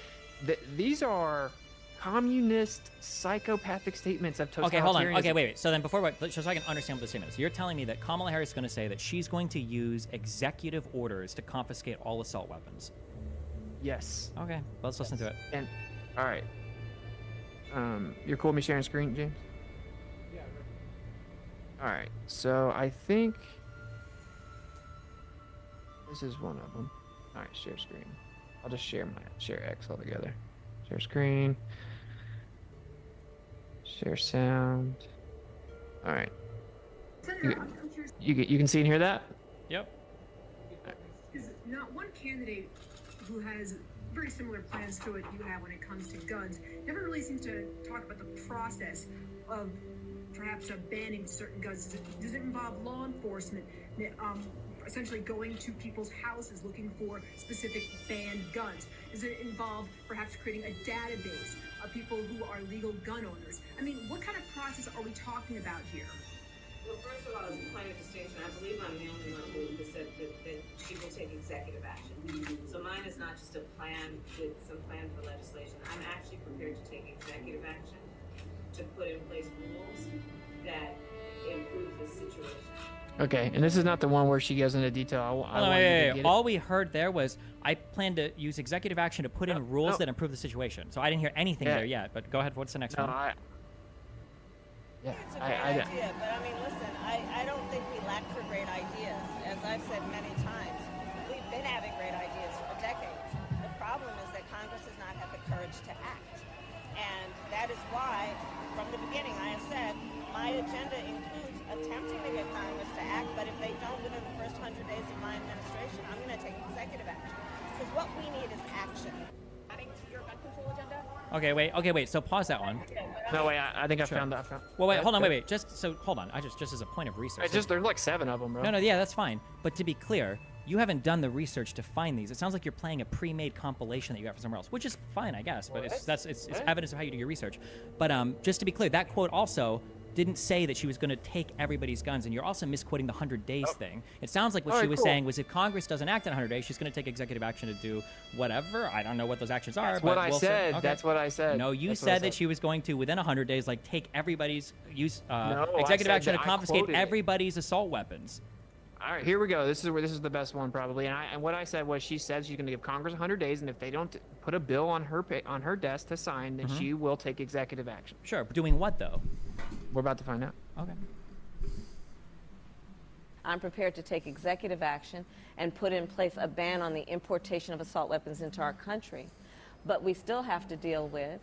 These are communist, psychopathic statements of totalitarianism. Okay, hold on. Okay, wait. So then just so I can understand what the statement is. You're telling me that Kamala Harris is going to say that she's going to use executive orders to confiscate all assault weapons. Yes. Okay, let's listen to it. And all right. You're cool with me sharing screen, James? Yeah. All right. So I think this is one of them. All right, share screen. I'll just share X altogether. Share screen. Share sound. All right. You can see and hear that? Yep. Is not one candidate who has very similar plans to what you have when it comes to guns never really seems to talk about the process of perhaps banning certain guns. Does it involve law enforcement essentially going to people's houses looking for specific banned guns? Does it involve perhaps creating a database of people who are legal gun owners? I mean, what kind of process are we talking about here? Well, first of all, as a point of distinction, I believe I'm the only one who said that people take executive action. So mine is not just a plan with some plan for legislation. I'm actually prepared to take executive action in place rules that improve the situation. Okay, and this is not the one where she goes into detail. I Hold on, want you to wait. get it. All we heard there was I plan to use executive action to put in rules that improve the situation. So I didn't hear anything there yet. But go ahead. What's the next one? It's a great idea, but I mean, listen, I don't think we lack for great ideas. As I've said many times, we've been having great ideas for decades. The problem is that Congress has not had the courage to act. And that is why, from the beginning, I have said, my agenda includes attempting to get Congress to act, but if they don't within the first 100 days of my administration, I'm going to take executive action. Because what we need is action. Adding to your gun control agenda? Okay, wait. So pause that one. No, wait. I think I found that. Well, wait. Hold on. Wait. Just hold on. Just as a point of research. There's like 7 of them, bro. No. Yeah, that's fine. But to be clear, you haven't done the research to find these. It sounds like you're playing a pre-made compilation that you got from somewhere else, which is fine, I guess. But it's evidence of how you do your research. But just to be clear, that quote also didn't say that she was going to take everybody's guns, and you're also misquoting the 100 days thing. It sounds like what she was saying was if Congress doesn't act in 100 days, she's going to take executive action to do whatever. I don't know what those actions are. That's but what I said. Okay. That's what I said. No, you said that she was going to, within 100 days, like take everybody's executive action to confiscate everybody's assault weapons. All right, here we go. This is the best one probably. And what I said was she said she's going to give Congress 100 days, and if they don't put a bill on her desk to sign, then she will take executive action. Sure, but doing what though? We're about to find out. Okay. I'm prepared to take executive action and put in place a ban on the importation of assault weapons into our country. But we still have to deal with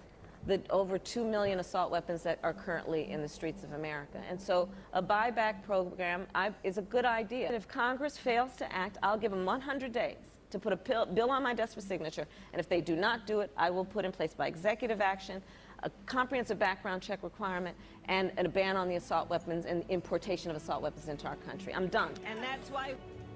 the over 2 million assault weapons that are currently in the streets of America. And so a buyback program is a good idea. If Congress fails to act, I'll give them 100 days to put a bill on my desk for signature. And if they do not do it, I will put in place by executive action a comprehensive background check requirement and a ban on the assault weapons and importation of assault weapons into our country. I'm done. And that's why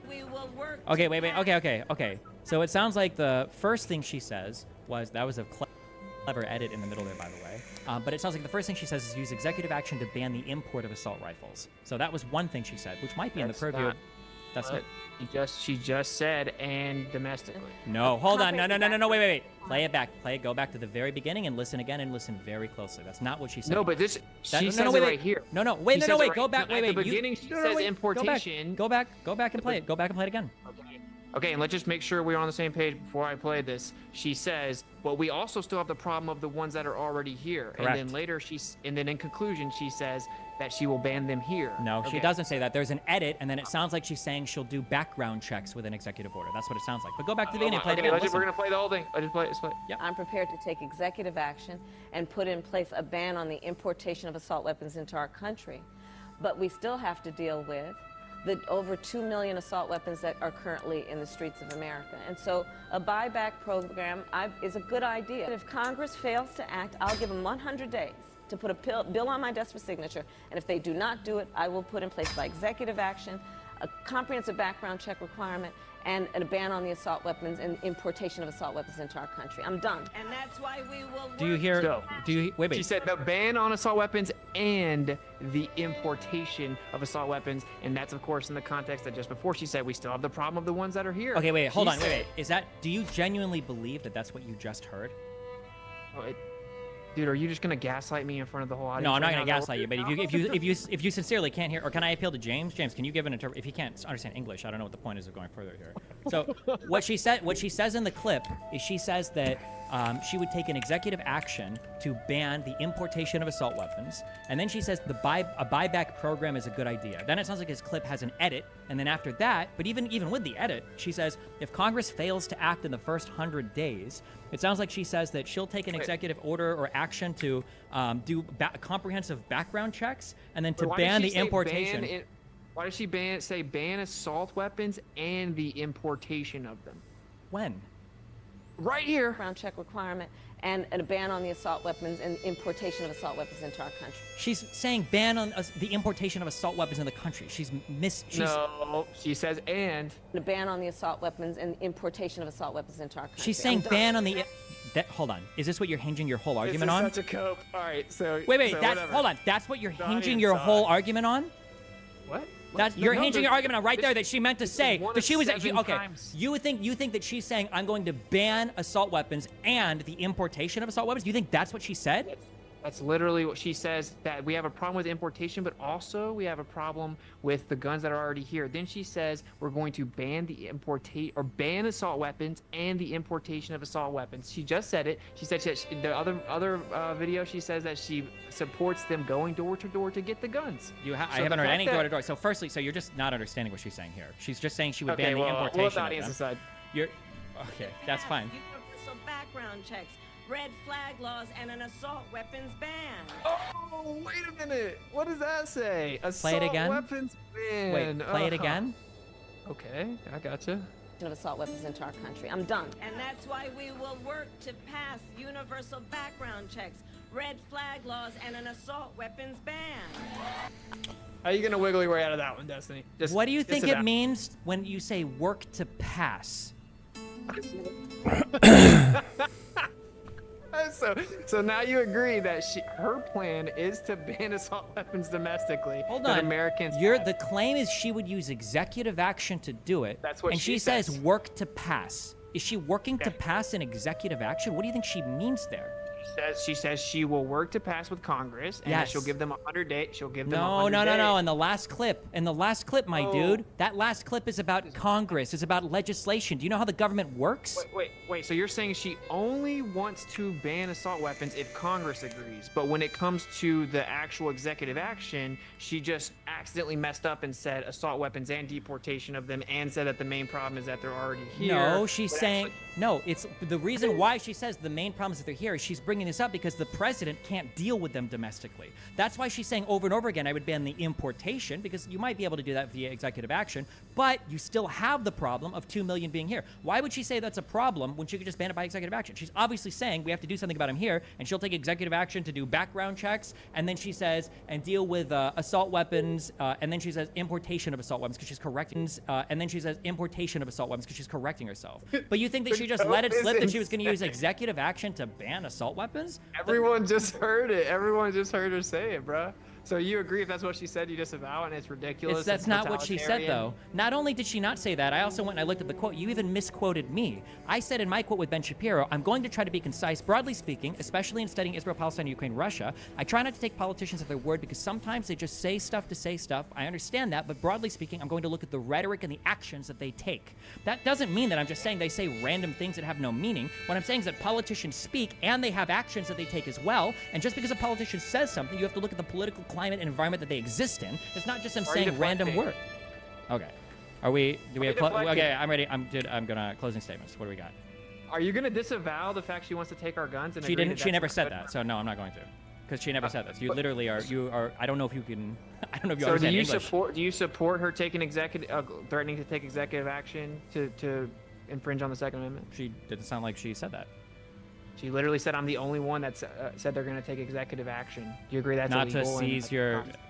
we will work. Okay, wait. Okay. So it sounds like the first thing she says was, that was a clever edit in the middle there, by the way. But it sounds like the first thing she says is use executive action to ban the import of assault rifles. So that was one thing she said, which might be in the purview. That's not. She just said, and domestically. No, hold on. No, wait. Play it back. Go back to the very beginning and listen again and listen very closely. That's not what she said. No, but she says it right here. Wait. Go back. At the beginning, she says importation. Go back and play it. Go back and play it again. Okay, and let's just make sure we're on the same page before I play this. She says, but we also still have the problem of the ones that are already here. Correct. And then later, and then in conclusion, she says that she will ban them here. No, she doesn't say that. There's an edit, and then it sounds like she's saying she'll do background checks with an executive order. That's what it sounds like. But go back to the beginning and play it again. We're going to play the whole thing. Let's play it. Yep. I'm prepared to take executive action and put in place a ban on the importation of assault weapons into our country. But we still have to deal with the over 2 million assault weapons that are currently in the streets of America. And so a buyback program is a good idea. If Congress fails to act, I'll give them 100 days to put a bill on my desk for signature. And if they do not do it, I will put in place by executive action a comprehensive background check requirement and a ban on the assault weapons and importation of assault weapons into our country. I'm done. And that's why we will Do you hear? So, Wait. She said the ban on assault weapons and the importation of assault weapons, and that's of course in the context that just before she said we still have the problem of the ones that are here. Okay, wait. Hold on. Wait. Do you genuinely believe that that's what you just heard? Dude, are you just gonna gaslight me in front of the whole audience? No, I'm not gonna gaslight you. But if you sincerely can't hear, or can I appeal to James? James, can you give an interpret? If he can't understand English, I don't know what the point is of going further here. So what she says in the clip is she says that she would take an executive action to ban the importation of assault weapons, and then she says a buyback program is a good idea. Then it sounds like his clip has an edit, and then after that, but even with the edit, she says if Congress fails to act in the first 100 days, it sounds like she says that she'll take an executive order or action to do comprehensive background checks, and then to ban the importation. Why does she say ban assault weapons and the importation of them? When? Right here. Background check requirement and a ban on the assault weapons and importation of assault weapons into our country. She's saying ban on the importation of assault weapons in the country. No, she says and. A ban on the assault weapons and importation of assault weapons into our country. She's saying ban on the. Hold on. Is this what you're hinging your whole argument on? Such a cope. All right, so. Wait. Hold on. That's what you're hinging your whole argument on? What? You're hinging your argument on right there that she meant to say that that she was okay. Times. You think that she's saying I'm going to ban assault weapons and the importation of assault weapons? You think that's what she said? That's literally what she says, that we have a problem with importation, but also we have a problem with the guns that are already here. Then she says we're going to ban ban assault weapons and the importation of assault weapons. She just said it. She said the other video, she says that she supports them going door to door to get the guns. I haven't heard any door to door. So firstly, so you're just not understanding what she's saying here. She's just saying she would ban the importation Well, the of audience them. aside. You're okay. That's fine. Universal background checks, red flag laws, and an assault weapons ban. Oh, wait a minute. What does that say? Play it again. Weapons ban. Wait, play it again. Okay, I gotcha. Of assault weapons into our country. I'm done. And that's why we will work to pass universal background checks, red flag laws, and an assault weapons ban. How are you gonna wiggle your way out of that one, Destiny? What do you think it means when you say work to pass? So now you agree that her plan is to ban assault weapons domestically. Hold that on. Americans. The claim is she would use executive action to do it. That's what and she she says says. work to pass. Is she working to pass an executive action? What do you think she means there? She says she will work to pass with Congress, and that she'll give them 100 days. She'll give them 100 days. No. In the last clip, my dude, that last clip is about Congress. It's about legislation. Do you know how the government works? Wait. So you're saying she only wants to ban assault weapons if Congress agrees, but when it comes to the actual executive action, she just accidentally messed up and said assault weapons and deportation of them, and said that the main problem is that they're already here. No, she's saying no. It's the reason why she says the main problem is that they're here. Is she's bringing this up because the president can't deal with them domestically. That's why she's saying over and over again, I would ban the importation, because you might be able to do that via executive action, but you still have the problem of 2 million being here. Why would she say that's a problem when she could just ban it by executive action? She's obviously saying we have to do something about them here, and she'll take executive action to do background checks, and then she says, and deal with assault weapons, and then she says importation of assault weapons because she's correcting, and then she says importation of assault weapons because she's correcting herself. But you think that she just let it slip that she was going to use executive action to ban assault weapons? Everyone just heard it. Everyone just heard her say it, bruh. So you agree if that's what she said, you disavow it, and it's ridiculous? That's not what she said, though. Not only did she not say that, I also went and I looked at the quote. You even misquoted me. I said in my quote with Ben Shapiro, I'm going to try to be concise, broadly speaking, especially in studying Israel, Palestine, Ukraine, Russia. I try not to take politicians at their word because sometimes they just say stuff to say stuff. I understand that, but broadly speaking, I'm going to look at the rhetoric and the actions that they take. That doesn't mean that I'm just saying they say random things that have no meaning. What I'm saying is that politicians speak and they have actions that they take as well. And just because a politician says something, you have to look at the political climate and environment that they exist in. It's not just them saying random words. Okay. Do we have okay, I'm ready. I'm gonna closing statements. What do we got? Are you gonna disavow the fact she wants to take our guns? And She didn't. She never said that. So no, I'm not going to. Because she never said that. So you literally are. You are. I don't know if you can. I don't know if you So understand English. do you support her taking threatening to take executive action to infringe on the Second Amendment? She didn't sound like she said that. She literally said, "I'm the only one that said they're going to take executive action." Do you agree that's not illegal?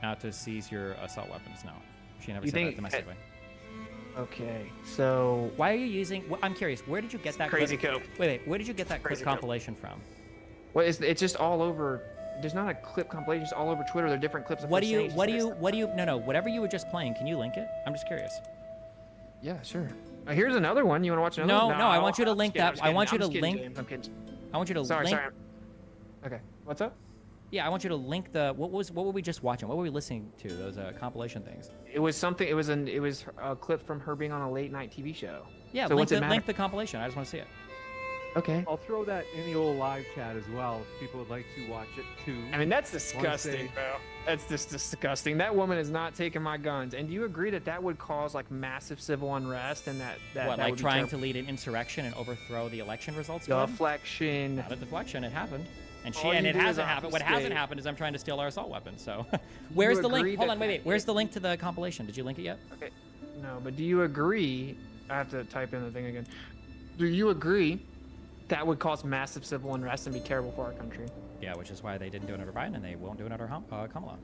Not to seize your assault weapons. No, she never You said think- that domestically. Okay, so Why are you using? I'm curious. Where did you get that Crazy clip? Cope. Wait. Where did you get that clip Crazy Cope. compilation from? well, it's just all over. There's not a clip compilation. It's all over Twitter. There are different clips. Of What her do you? saying What do she you? said What do you? No. Whatever you were just playing. Can you link it? I'm just curious. stuff. Yeah, sure. Here's another one. You want to watch another? No, one? no, I want you to I'm link just kidding, that. I'm I want just you to kidding, link- James, I'm kidding. I want you to Sorry. link. Okay. What's up? Yeah, I want you to link the. What were we just watching? What were we listening to? Those compilation things. It was something. It was a clip from her being on a late night TV show. Yeah, So what's it matter? link the compilation. I just want to see it. Okay. I'll throw that in the old live chat as well if people would like to watch it too. I mean, that's disgusting, say- bro. That's just disgusting. That woman is not taking my guns. And do you agree that that would cause like massive civil unrest and that What, that like would be trying to terrible? lead an insurrection and overthrow the election results? Glenn? Deflection. Not a deflection. It happened. And All you it do is hasn't happened. What hasn't obfuscate. happened is I'm trying to steal our assault weapons. So, where's the agree link? Hold that- on, wait. Where's the link to the compilation? Did you link it yet? Okay. No, but do you agree? I have to type in the thing again. Do you agree that would cause massive civil unrest and be terrible for our country? Yeah, which is why they didn't do it under Biden and they won't do it under Kamala.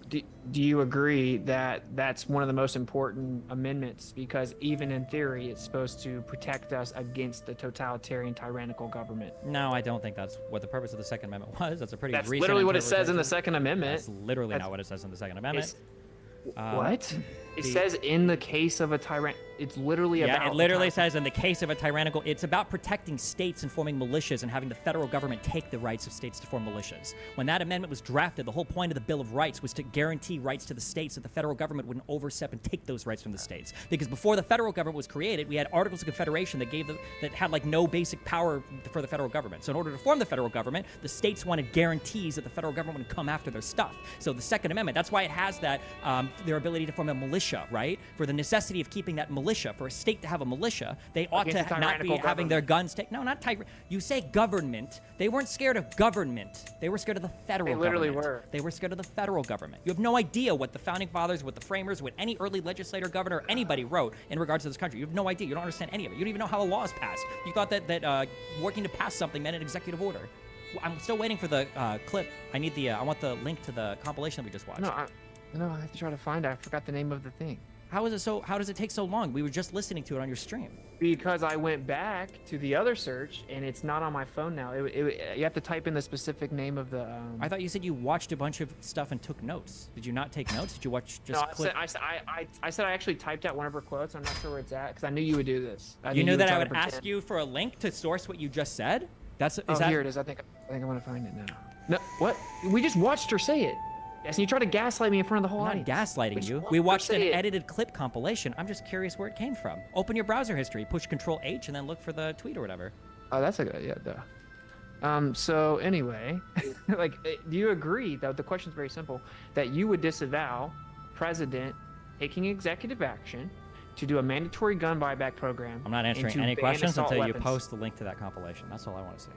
Do you agree that that's one of the most important amendments? Because even in theory, it's supposed to protect us against the totalitarian, tyrannical government. No, I don't think that's what the purpose of the Second Amendment was. That's a pretty That's recent literally what it says in the interpretation. Second Amendment. That's literally That's- not what it says in the Second Amendment. What? It says in the case of a tyrant. It's literally about. Yeah, it literally says in the case of a tyrannical, it's about protecting states and forming militias and having the federal government take the rights of states to form militias. When that amendment was drafted, the whole point of the Bill of Rights was to guarantee rights to the states that the federal government wouldn't overstep and take those rights from the states. Because before the federal government was created, we had Articles of Confederation that had like no basic power for the federal government. So in order to form the federal government, the states wanted guarantees that the federal government would come after their stuff. So the Second Amendment, that's why it has that their ability to form a militia, right? For the necessity of keeping that militia, for a state to have a militia, they ought Against to a not be tyrannical having their government. guns taken. No, not tyrannical. You say government. They weren't scared of government. They were scared of the federal government. They literally were. They were scared of the federal government. You have no idea what the founding fathers, what the framers, what any early legislator, governor, anybody wrote in regards to this country. You have no idea. You don't understand any of it. You don't even know how a law is passed. You thought that working to pass something meant an executive order. I'm still waiting for the clip. I want the link to the compilation that we just watched. No, I have to try to find it. I forgot the name of the thing. How does it take so long? We were just listening to it on your stream. Because I went back to the other search and it's not on my phone now. You have to type in the specific name of the. I thought you said you watched a bunch of stuff and took notes. Did you not take notes? Did you watch just No, clip? I said I actually typed out one of her quotes. I'm not sure where it's at because I knew you would do this. You knew that I try would to ask pretend. you for a link to source what you just said? Here it is. I think I'm gonna find it now. No, what? We just watched her say it. Yes, and you tried to gaslight me in front of the whole I'm not audience. gaslighting you. We watched an edited clip compilation. I'm just curious where it came from. Open your browser history, push Control H, and then look for the tweet or whatever. Oh, that's a good idea. Duh. So anyway, do you agree that the question's very simple? That you would disavow president taking executive action to do a mandatory gun buyback program? I'm not answering and to any ban questions assault until you weapons? post the link to that compilation. That's all I want to see.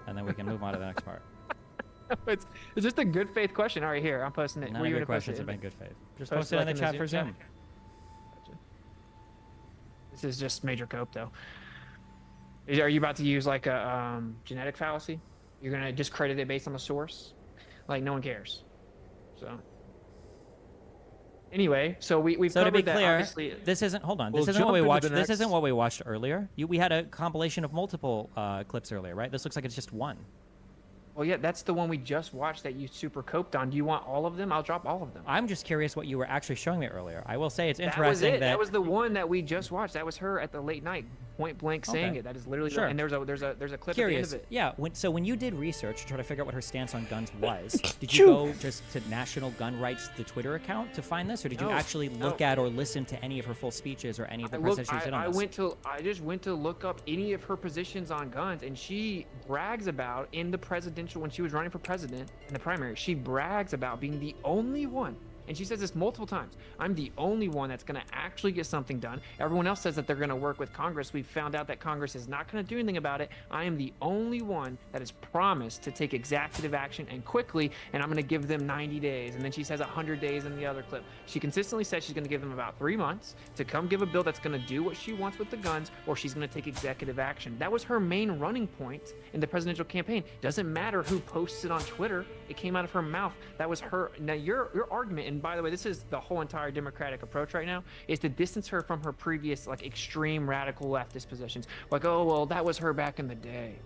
And then we can move on to the next part. it's just a good faith question. All right, here I'm posting it. None Were of you your gonna post questions it? have been good faith. Just Post post it in the chat for Zoom. Gotcha. This is just major cope, though. Are you about to use like a genetic fallacy? You're gonna discredit it based on the source? Like no one cares. So. Anyway, so we've So to covered be that. clear, Obviously, this isn't. Hold on. We'll This isn't what we jump into watched. the This next- isn't what we watched earlier. We had a compilation of multiple clips earlier, right? This looks like it's just one. well, yeah, that's the one we just watched that you super coped on. Do you want all of them? I'll drop all of them. I'm just curious what you were actually showing me earlier. I will say it's That was interesting it. That was the one that we just watched. That was her at the late night, point blank saying Okay. it. That is literally. Sure. And there's a clip Curious. at the end of it. Yeah. So when you did research to try to figure out what her stance on guns was, did you go just to National Gun Rights, the Twitter account, to find this, or did you No, actually look no. at or listen to any of her full speeches or any of the I presentations she did on this? I just went to look up any of her positions on guns, and she brags about in the presidential when she was running for president in the primary. She brags about being the only one, and she says this multiple times. I'm the only one that's going to actually get something done. Everyone else says that they're going to work with Congress. We found out that Congress is not going to do anything about it. I am the only one that has promised to take executive action and quickly, and I'm going to give them 90 days. And then she says 100 days in the other clip. She consistently says she's going to give them about 3 months to come give a bill that's going to do what she wants with the guns, or she's going to take executive action. That was her main running point in the presidential campaign. Doesn't matter who posts it on Twitter. It came out of her mouth. That was her. Now your argument, and by the way, this is the whole entire Democratic approach right now, is to distance her from her previous like extreme radical leftist positions. Like, oh well, that was her back in the day.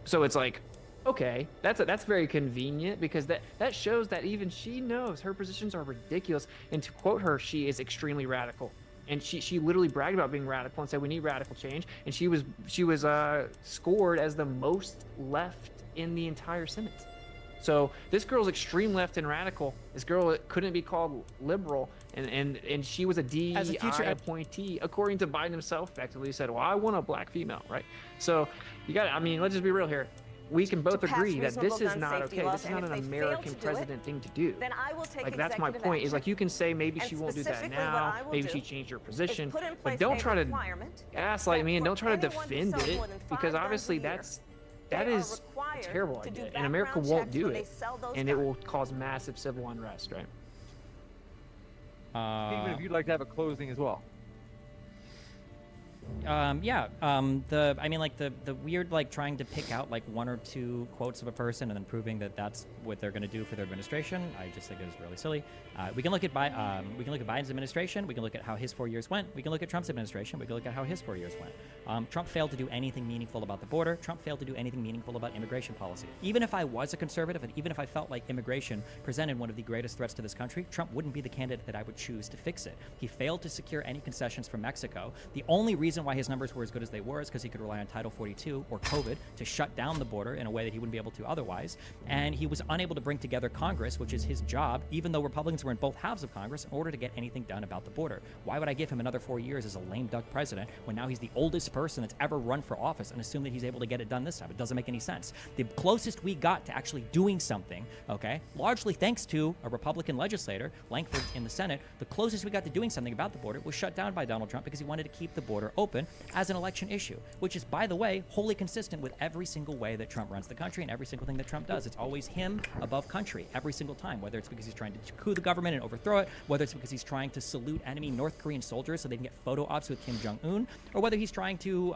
So it's like, okay, that's very convenient because that shows that even she knows her positions are ridiculous. And to quote her, she is extremely radical. And she literally bragged about being radical and said we need radical change. And she was scored as the most left in the entire Senate. So this girl's extreme left and radical. This girl couldn't be called liberal, and she was a DEI As a future appointee, according to Biden himself. Effectively said, "Well, I want a black female, right?" So you got. I mean, let's just be real here. We can both To pass agree that this reasonable is gun not safety okay. laws, This is and not if an they fail American to do it, president thing to do. Then I will take Like that's my executive point. Is action. like you can say maybe And she won't do that specifically what now. I will Maybe do she changed her position, put in but place don't a try to requirement gaslight me and that don't try to for anyone to defend sell it more than 5 because guns a obviously year, that they are is a required terrible to do idea, and America background won't checks do when they it, sell those and it guns. will cause massive civil unrest, right? Even if you'd like to have a closing as well. The weird like trying to pick out like one or two quotes of a person and then proving that that's what they're going to do for their administration. I just think it is really silly. We can look at Biden's administration. We can look at how his 4 years went. We can look at Trump's administration. We can look at how his 4 years went. Trump failed to do anything meaningful about the border. Trump failed to do anything meaningful about immigration policy. Even if I was a conservative and even if I felt like immigration presented one of the greatest threats to this country, Trump wouldn't be the candidate that I would choose to fix it. He failed to secure any concessions from Mexico. The only reason why his numbers were as good as they were is because he could rely on Title 42 or COVID to shut down the border in a way that he wouldn't be able to otherwise. And he was unable to bring together Congress, which is his job, even though Republicans were in both halves of Congress, in order to get anything done about the border. Why would I give him another 4 years as a lame duck president when now he's the oldest person that's ever run for office and assume that he's able to get it done this time? It doesn't make any sense. The closest we got to actually doing something, okay, largely thanks to a Republican legislator, Langford in the Senate, the closest we got to doing something about the border was shut down by Donald Trump because he wanted to keep the border open as an election issue, which is, by the way, wholly consistent with every single way that Trump runs the country and every single thing that Trump does. It's always him above country every single time, whether it's because he's trying to coup the government and overthrow it, whether it's because he's trying to salute enemy North Korean soldiers so they can get photo ops with Kim Jong-un, or whether he's trying to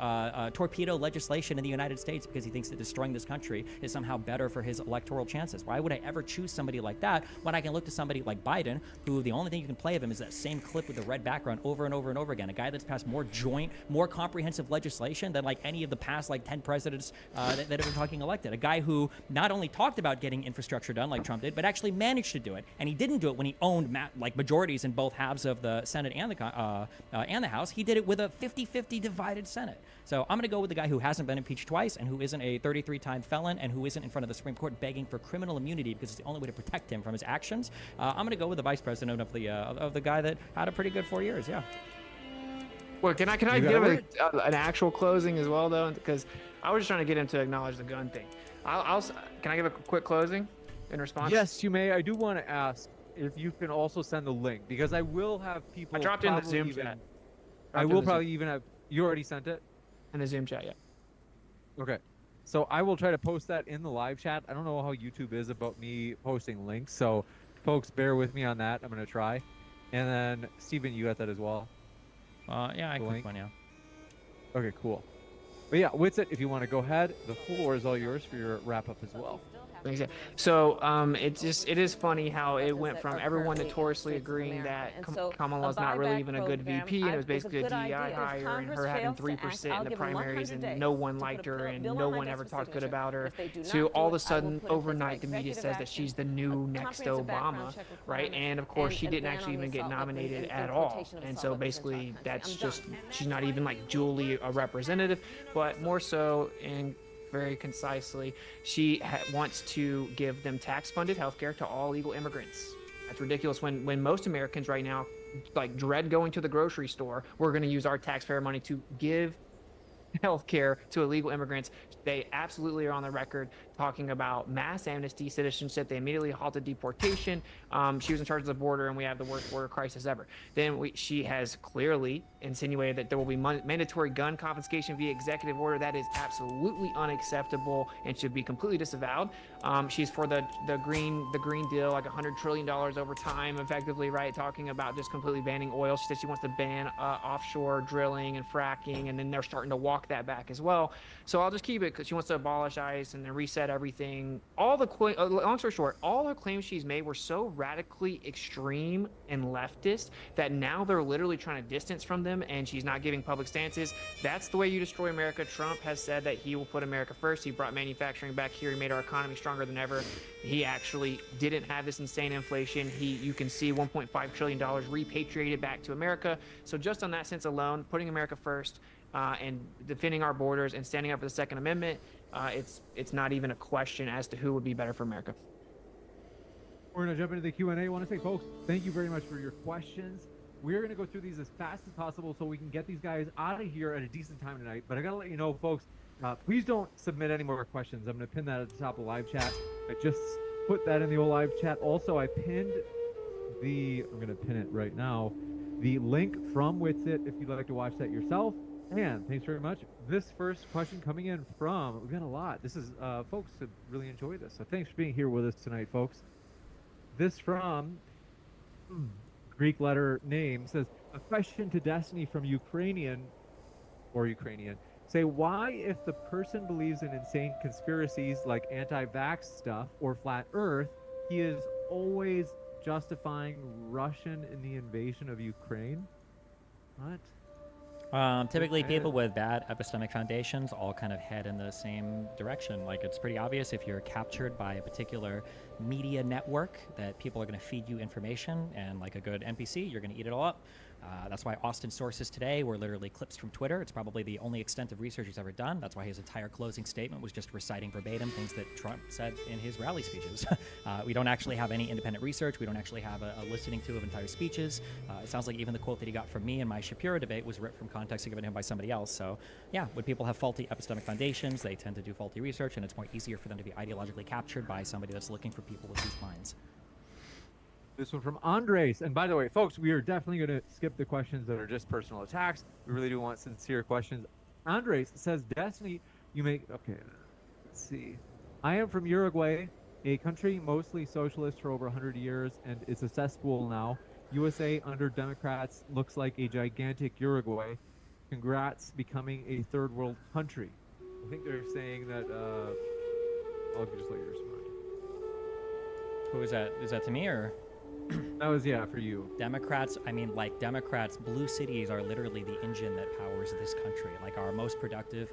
torpedo legislation in the United States because he thinks that destroying this country is somehow better for his electoral chances. Why would I ever choose somebody like that when I can look to somebody like Biden, who the only thing you can play of him is that same clip with the red background over and over and over again, a guy that's passed more comprehensive legislation than like any of the past like 10 presidents that have been talking elected. A guy who not only talked about getting infrastructure done like Trump did, but actually managed to do it. And he didn't do it when he owned majorities in both halves of the Senate and the House. He did it with a 50-50 divided Senate. So I'm going to go with the guy who hasn't been impeached twice and who isn't a 33-time felon and who isn't in front of the Supreme Court begging for criminal immunity because it's the only way to protect him from his actions. I'm going to go with the vice president of the guy that had a pretty good 4 years. Yeah. Well, can I give an actual closing as well though? Because I was just trying to get him to acknowledge the gun thing. Can I give a quick closing in response? Yes, you may. I do want to ask if you can also send the link, because I will have people. I dropped in the Zoom chat. I will probably even have. You already sent it? In the Zoom chat, yeah. Okay. So I will try to post that in the live chat. I don't know how YouTube is about me posting links, so folks, bear with me on that. I'm going to try. And then, Steven, you got that as well? Yeah, I clicked one, yeah. Okay, cool. But yeah, Witsit, if you want to go ahead, the floor is all yours for your wrap up as well. So it is funny how it went from everyone notoriously agreeing that Kamala's not really even a good VP, and it was basically a DEI hire, and her having 3% in the primaries, and no one liked her, and no one ever talked good about her, to all of a sudden overnight the media says that she's the new next Obama, right? And of course she didn't actually even get nominated at all, and so basically that's just, she's not even like duly a representative, but more so in very concisely, she wants to give them tax-funded healthcare to all illegal immigrants. That's ridiculous when most Americans right now like dread going to the grocery store. We're going to use our taxpayer money to give healthcare to illegal immigrants. They absolutely are on the record talking about mass amnesty, citizenship. They immediately halted deportation. She was in charge of the border, and we have the worst border crisis ever. Then she has clearly insinuated that there will be mandatory gun confiscation via executive order. That is absolutely unacceptable and should be completely disavowed. She's for the green deal, like $100 trillion over time, effectively, right? Talking about just completely banning oil. She said she wants to ban offshore drilling and fracking, and then they're starting to walk that back as well. So I'll just keep it because she wants to abolish ICE and then reset everything. Long story short, all the claims she's made were so radically extreme and leftist that now they're literally trying to distance from them, and she's not giving public stances. That's the way you destroy America. Trump has said that he will put America first. He brought manufacturing back here. He made our economy stronger than ever. He actually didn't have this insane inflation. You can see $1.5 trillion repatriated back to America. So just on that sense alone, putting America first, and defending our borders and standing up for the Second Amendment, it's not even a question as to who would be better for America. We're going to jump into the Q&A. I want to say, folks, thank you very much for your questions. We're going to go through these as fast as possible so we can get these guys out of here at a decent time tonight. But I got to let you know, folks, please don't submit any more questions. I'm going to pin that at the top of the live chat. I just put that in the old live chat. Also, I pinned I'm going to pin it right now, the link from Witsit if you'd like to watch that yourself. And thanks very much. This first question coming in from, we've got a lot. This is, folks have really enjoyed this. So thanks for being here with us tonight, folks. This from Greek letter name says, a question to Destiny from Ukrainian. or Ukrainian, say why, if the person believes in insane conspiracies like anti-vax stuff or flat Earth, he is always justifying Russian in the invasion of Ukraine. What? Typically, I- people with bad epistemic foundations all kind of head in the same direction. Like, it's pretty obvious if you're captured by a particular media network that people are going to feed you information, and like a good NPC, you're going to eat it all up. That's why Austin's sources today were literally clips from Twitter. It's probably the only extent of research he's ever done. That's why his entire closing statement was just reciting verbatim things that Trump said in his rally speeches. We don't actually have any independent research. We don't actually have a listening to of entire speeches. It sounds like even the quote that he got from me in my Shapiro debate was ripped from context and given to him by somebody else. So, yeah, when people have faulty epistemic foundations, they tend to do faulty research, and it's more easier for them to be ideologically captured by somebody that's looking for people with these minds. This one from Andres. And by the way, folks, we are definitely going to skip the questions that are just personal attacks. We really do want sincere questions. Andres says, Destiny, you make. Okay, let's see. I am from Uruguay, a country mostly socialist for over 100 years, and it's a cesspool now. USA under Democrats looks like a gigantic Uruguay. Congrats, becoming a third world country. I think they're saying that. I'll just let you respond. Who is that? Is that to me or? That was, yeah, for you. Democrats, I mean, like, Democrats, blue cities are literally the engine that powers this country. Like, our most productive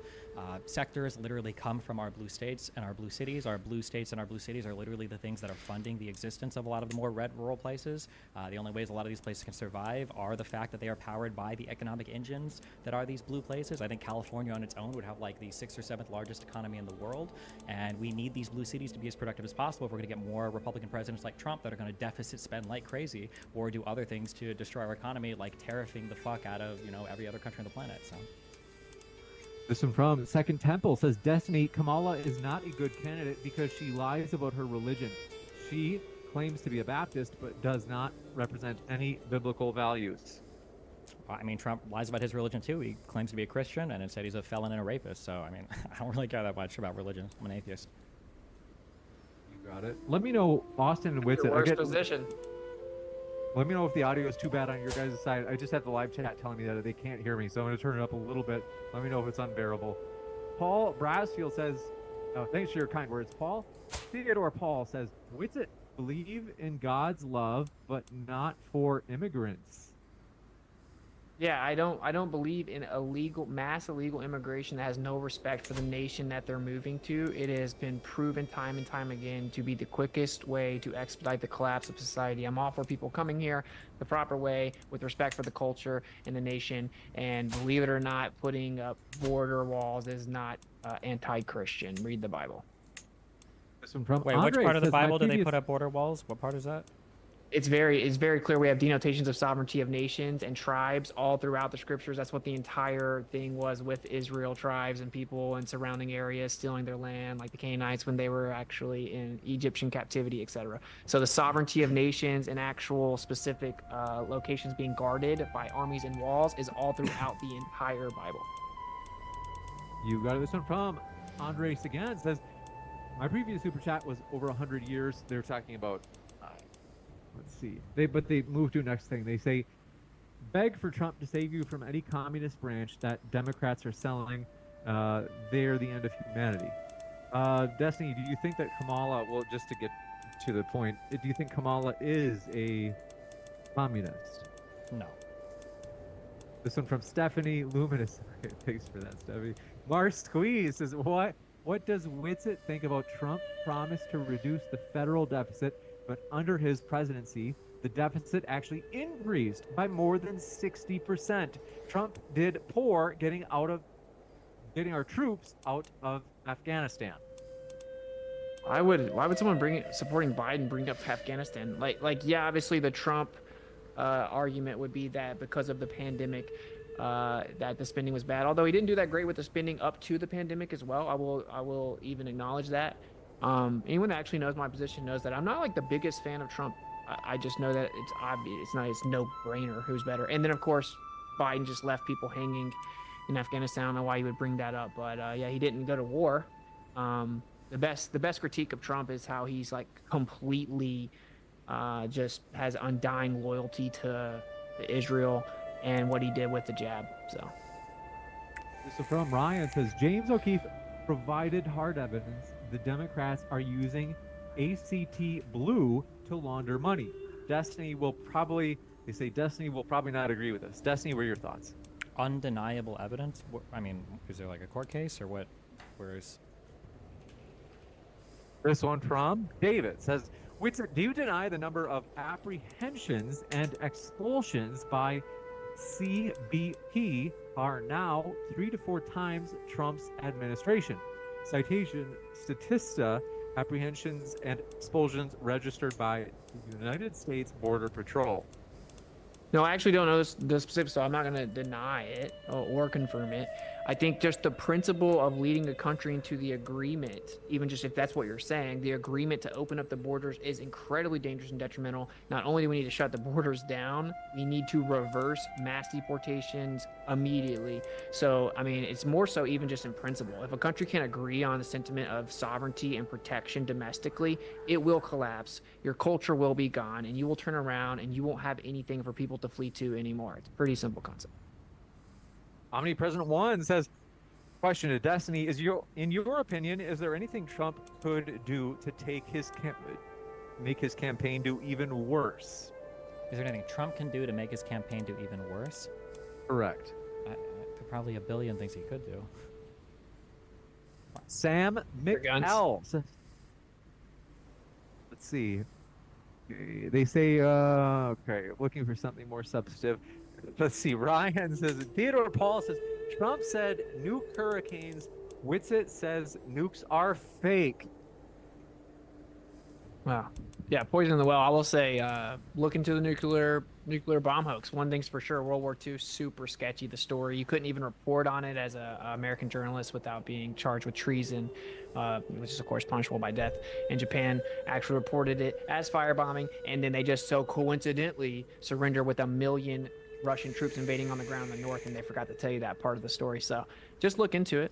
sectors literally come from our blue states and our blue cities. Our blue states and our blue cities are literally the things that are funding the existence of a lot of the more red rural places. The only ways a lot of these places can survive are the fact that they are powered by the economic engines that are these blue places. I think California on its own would have like the 6th or 7th largest economy in the world, and we need these blue cities to be as productive as possible if we're going to get more Republican presidents like Trump that are going to deficit spend like crazy or do other things to destroy our economy, like tariffing the fuck out of, every other country on the planet. So This one from Second Temple says, Destiny, Kamala is not a good candidate because she lies about her religion. She claims to be a Baptist, but does not represent any biblical values. I mean, Trump lies about his religion too. He claims to be a Christian and instead he's a felon and a rapist. So, I mean, I don't really care that much about religion. I'm an atheist. You got it. Let me know, Austin and Whitsitt. Worst position. Let me know if the audio is too bad on your guys' side. I just have the live chat telling me that they can't hear me, so I'm going to turn it up a little bit. Let me know if it's unbearable. Paul Brasfield says, thanks for your kind words, Paul. Theodore Paul says, Whitsitt, believe in God's love, but not for immigrants. Yeah, I don't believe in mass illegal immigration that has no respect for the nation that they're moving to. It has been proven time and time again to be the quickest way to expedite the collapse of society. I'm all for people coming here the proper way with respect for the culture and the nation. And believe it or not, putting up border walls is not anti-Christian. Read the Bible. This one from Wait, Andre which part of the says, "My Bible do they previous-" put up border walls? What part is that? It's very clear. We have denotations of sovereignty of nations and tribes all throughout the scriptures. That's what the entire thing was with Israel, tribes and people and surrounding areas stealing their land, like the Canaanites when they were actually in Egyptian captivity, etc. So the sovereignty of nations and actual specific locations being guarded by armies and walls is all throughout the entire Bible. You got it. This one from Andres again says, my previous super chat was over 100 years. They're talking about, let's see. But they move to the next thing. They say, beg for Trump to save you from any communist branch that Democrats are selling. They're the end of humanity. Destiny, do you think that Kamala, well, just to get to the point, do you think Kamala is a communist? No. This one from Stephanie Luminous. Okay, thanks for that, Stephanie. Mars Squeeze says, what does Whitsitt think about Trump promise to reduce the federal deficit, but under his presidency, the deficit actually increased by more than 60%. Trump did poor getting our troops out of Afghanistan. Why would someone supporting Biden bring up Afghanistan? Yeah, obviously the Trump argument would be that because of the pandemic, that the spending was bad. Although he didn't do that great with the spending up to the pandemic as well. I will even acknowledge that. Anyone that actually knows my position knows that I'm not like the biggest fan of Trump. I just know that it's obvious. It's no brainer who's better. And then of course, Biden just left people hanging in Afghanistan. I don't know why he would bring that up, but yeah, he didn't go to war. The best critique of Trump is how he's like completely just has undying loyalty to Israel and what he did with the jab. So So from Ryan says James O'Keefe provided hard evidence the Democrats are using ACT Blue to launder money. They say Destiny will probably not agree with this. Destiny, what are your thoughts? Undeniable evidence. I mean, is there like a court case or what? Where's This one from David says, do you deny the number of apprehensions and expulsions by CBP are now 3 to 4 times Trump's administration? Citation, Statista, apprehensions and expulsions registered by the United States Border Patrol. No, I actually don't know the specifics, so I'm not going to deny it or confirm it. I think just the principle of leading a country into the agreement, even just if that's what you're saying, the agreement to open up the borders is incredibly dangerous and detrimental. Not only do we need to shut the borders down, we need to reverse mass deportations immediately. So, I mean, it's more so even just in principle. If a country can't agree on the sentiment of sovereignty and protection domestically, it will collapse. Your culture will be gone, and you will turn around and you won't have anything for people to flee to anymore. It's a pretty simple concept. Omnipresent One says, question to Destiny, in your opinion, is there anything Trump could do to make his campaign do even worse? Is there anything Trump can do to make his campaign do even worse? Correct. There are probably a billion things he could do. Sam McAll says, let's see. They say, okay, looking for something more substantive. Let's see. Ryan says, Theodore Paul says, Trump said nuke hurricanes. Witsit says nukes are fake. Wow. Yeah, poison in the well. I will say, look into the nuclear bomb hoax. One thing's for sure, World War II, super sketchy, the story. You couldn't even report on it as a American journalist without being charged with treason, which is, of course, punishable by death. And Japan actually reported it as firebombing, and then they just so coincidentally surrender with 1 million Russian troops invading on the ground in the north, and they forgot to tell you that part of the story. So just look into it.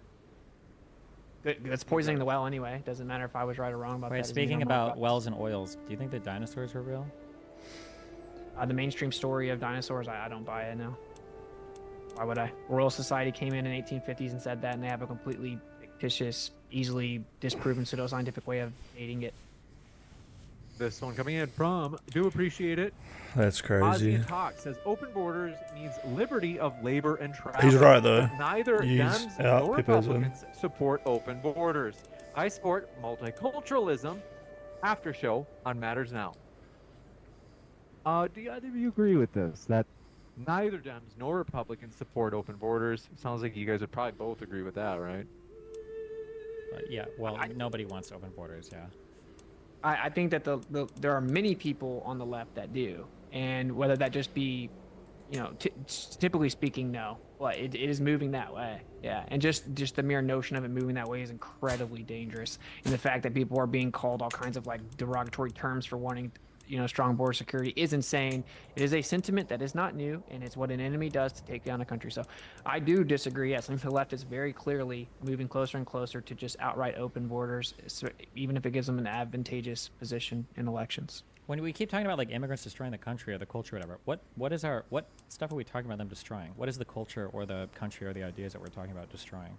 That's poisoning the well anyway. Doesn't matter if I was right or wrong about that. Wait, speaking about wells and oils, do you think that dinosaurs were real? The mainstream story of dinosaurs, I don't buy it now. Why would I? Royal Society came in 1850s and said that, and they have a completely fictitious, easily disproven pseudoscientific way of dating it. This one coming in from, do appreciate it. That's crazy. Ozzy Talk says open borders means liberty of labor and travel. He's right though. But neither Dems nor Republicans support open borders. I support multiculturalism. After show on Matters Now. Do either of you agree with this? That neither Dems nor Republicans support open borders. Sounds like you guys would probably both agree with that, right? Yeah. Well, nobody wants open borders. Yeah. I think that there are many people on the left that do, and whether that just be, typically speaking, no, but it is moving that way. Yeah, and just the mere notion of it moving that way is incredibly dangerous. And the fact that people are being called all kinds of like derogatory terms for wanting, strong border security is insane. It is a sentiment that is not new, and it's what an enemy does to take down a country. So I do disagree. Yes, I think the left is very clearly moving closer and closer to just outright open borders, even if it gives them an advantageous position in elections. When we keep talking about like immigrants destroying the country or the culture or whatever, what stuff are we talking about them destroying? What is the culture or the country or the ideas that we're talking about destroying?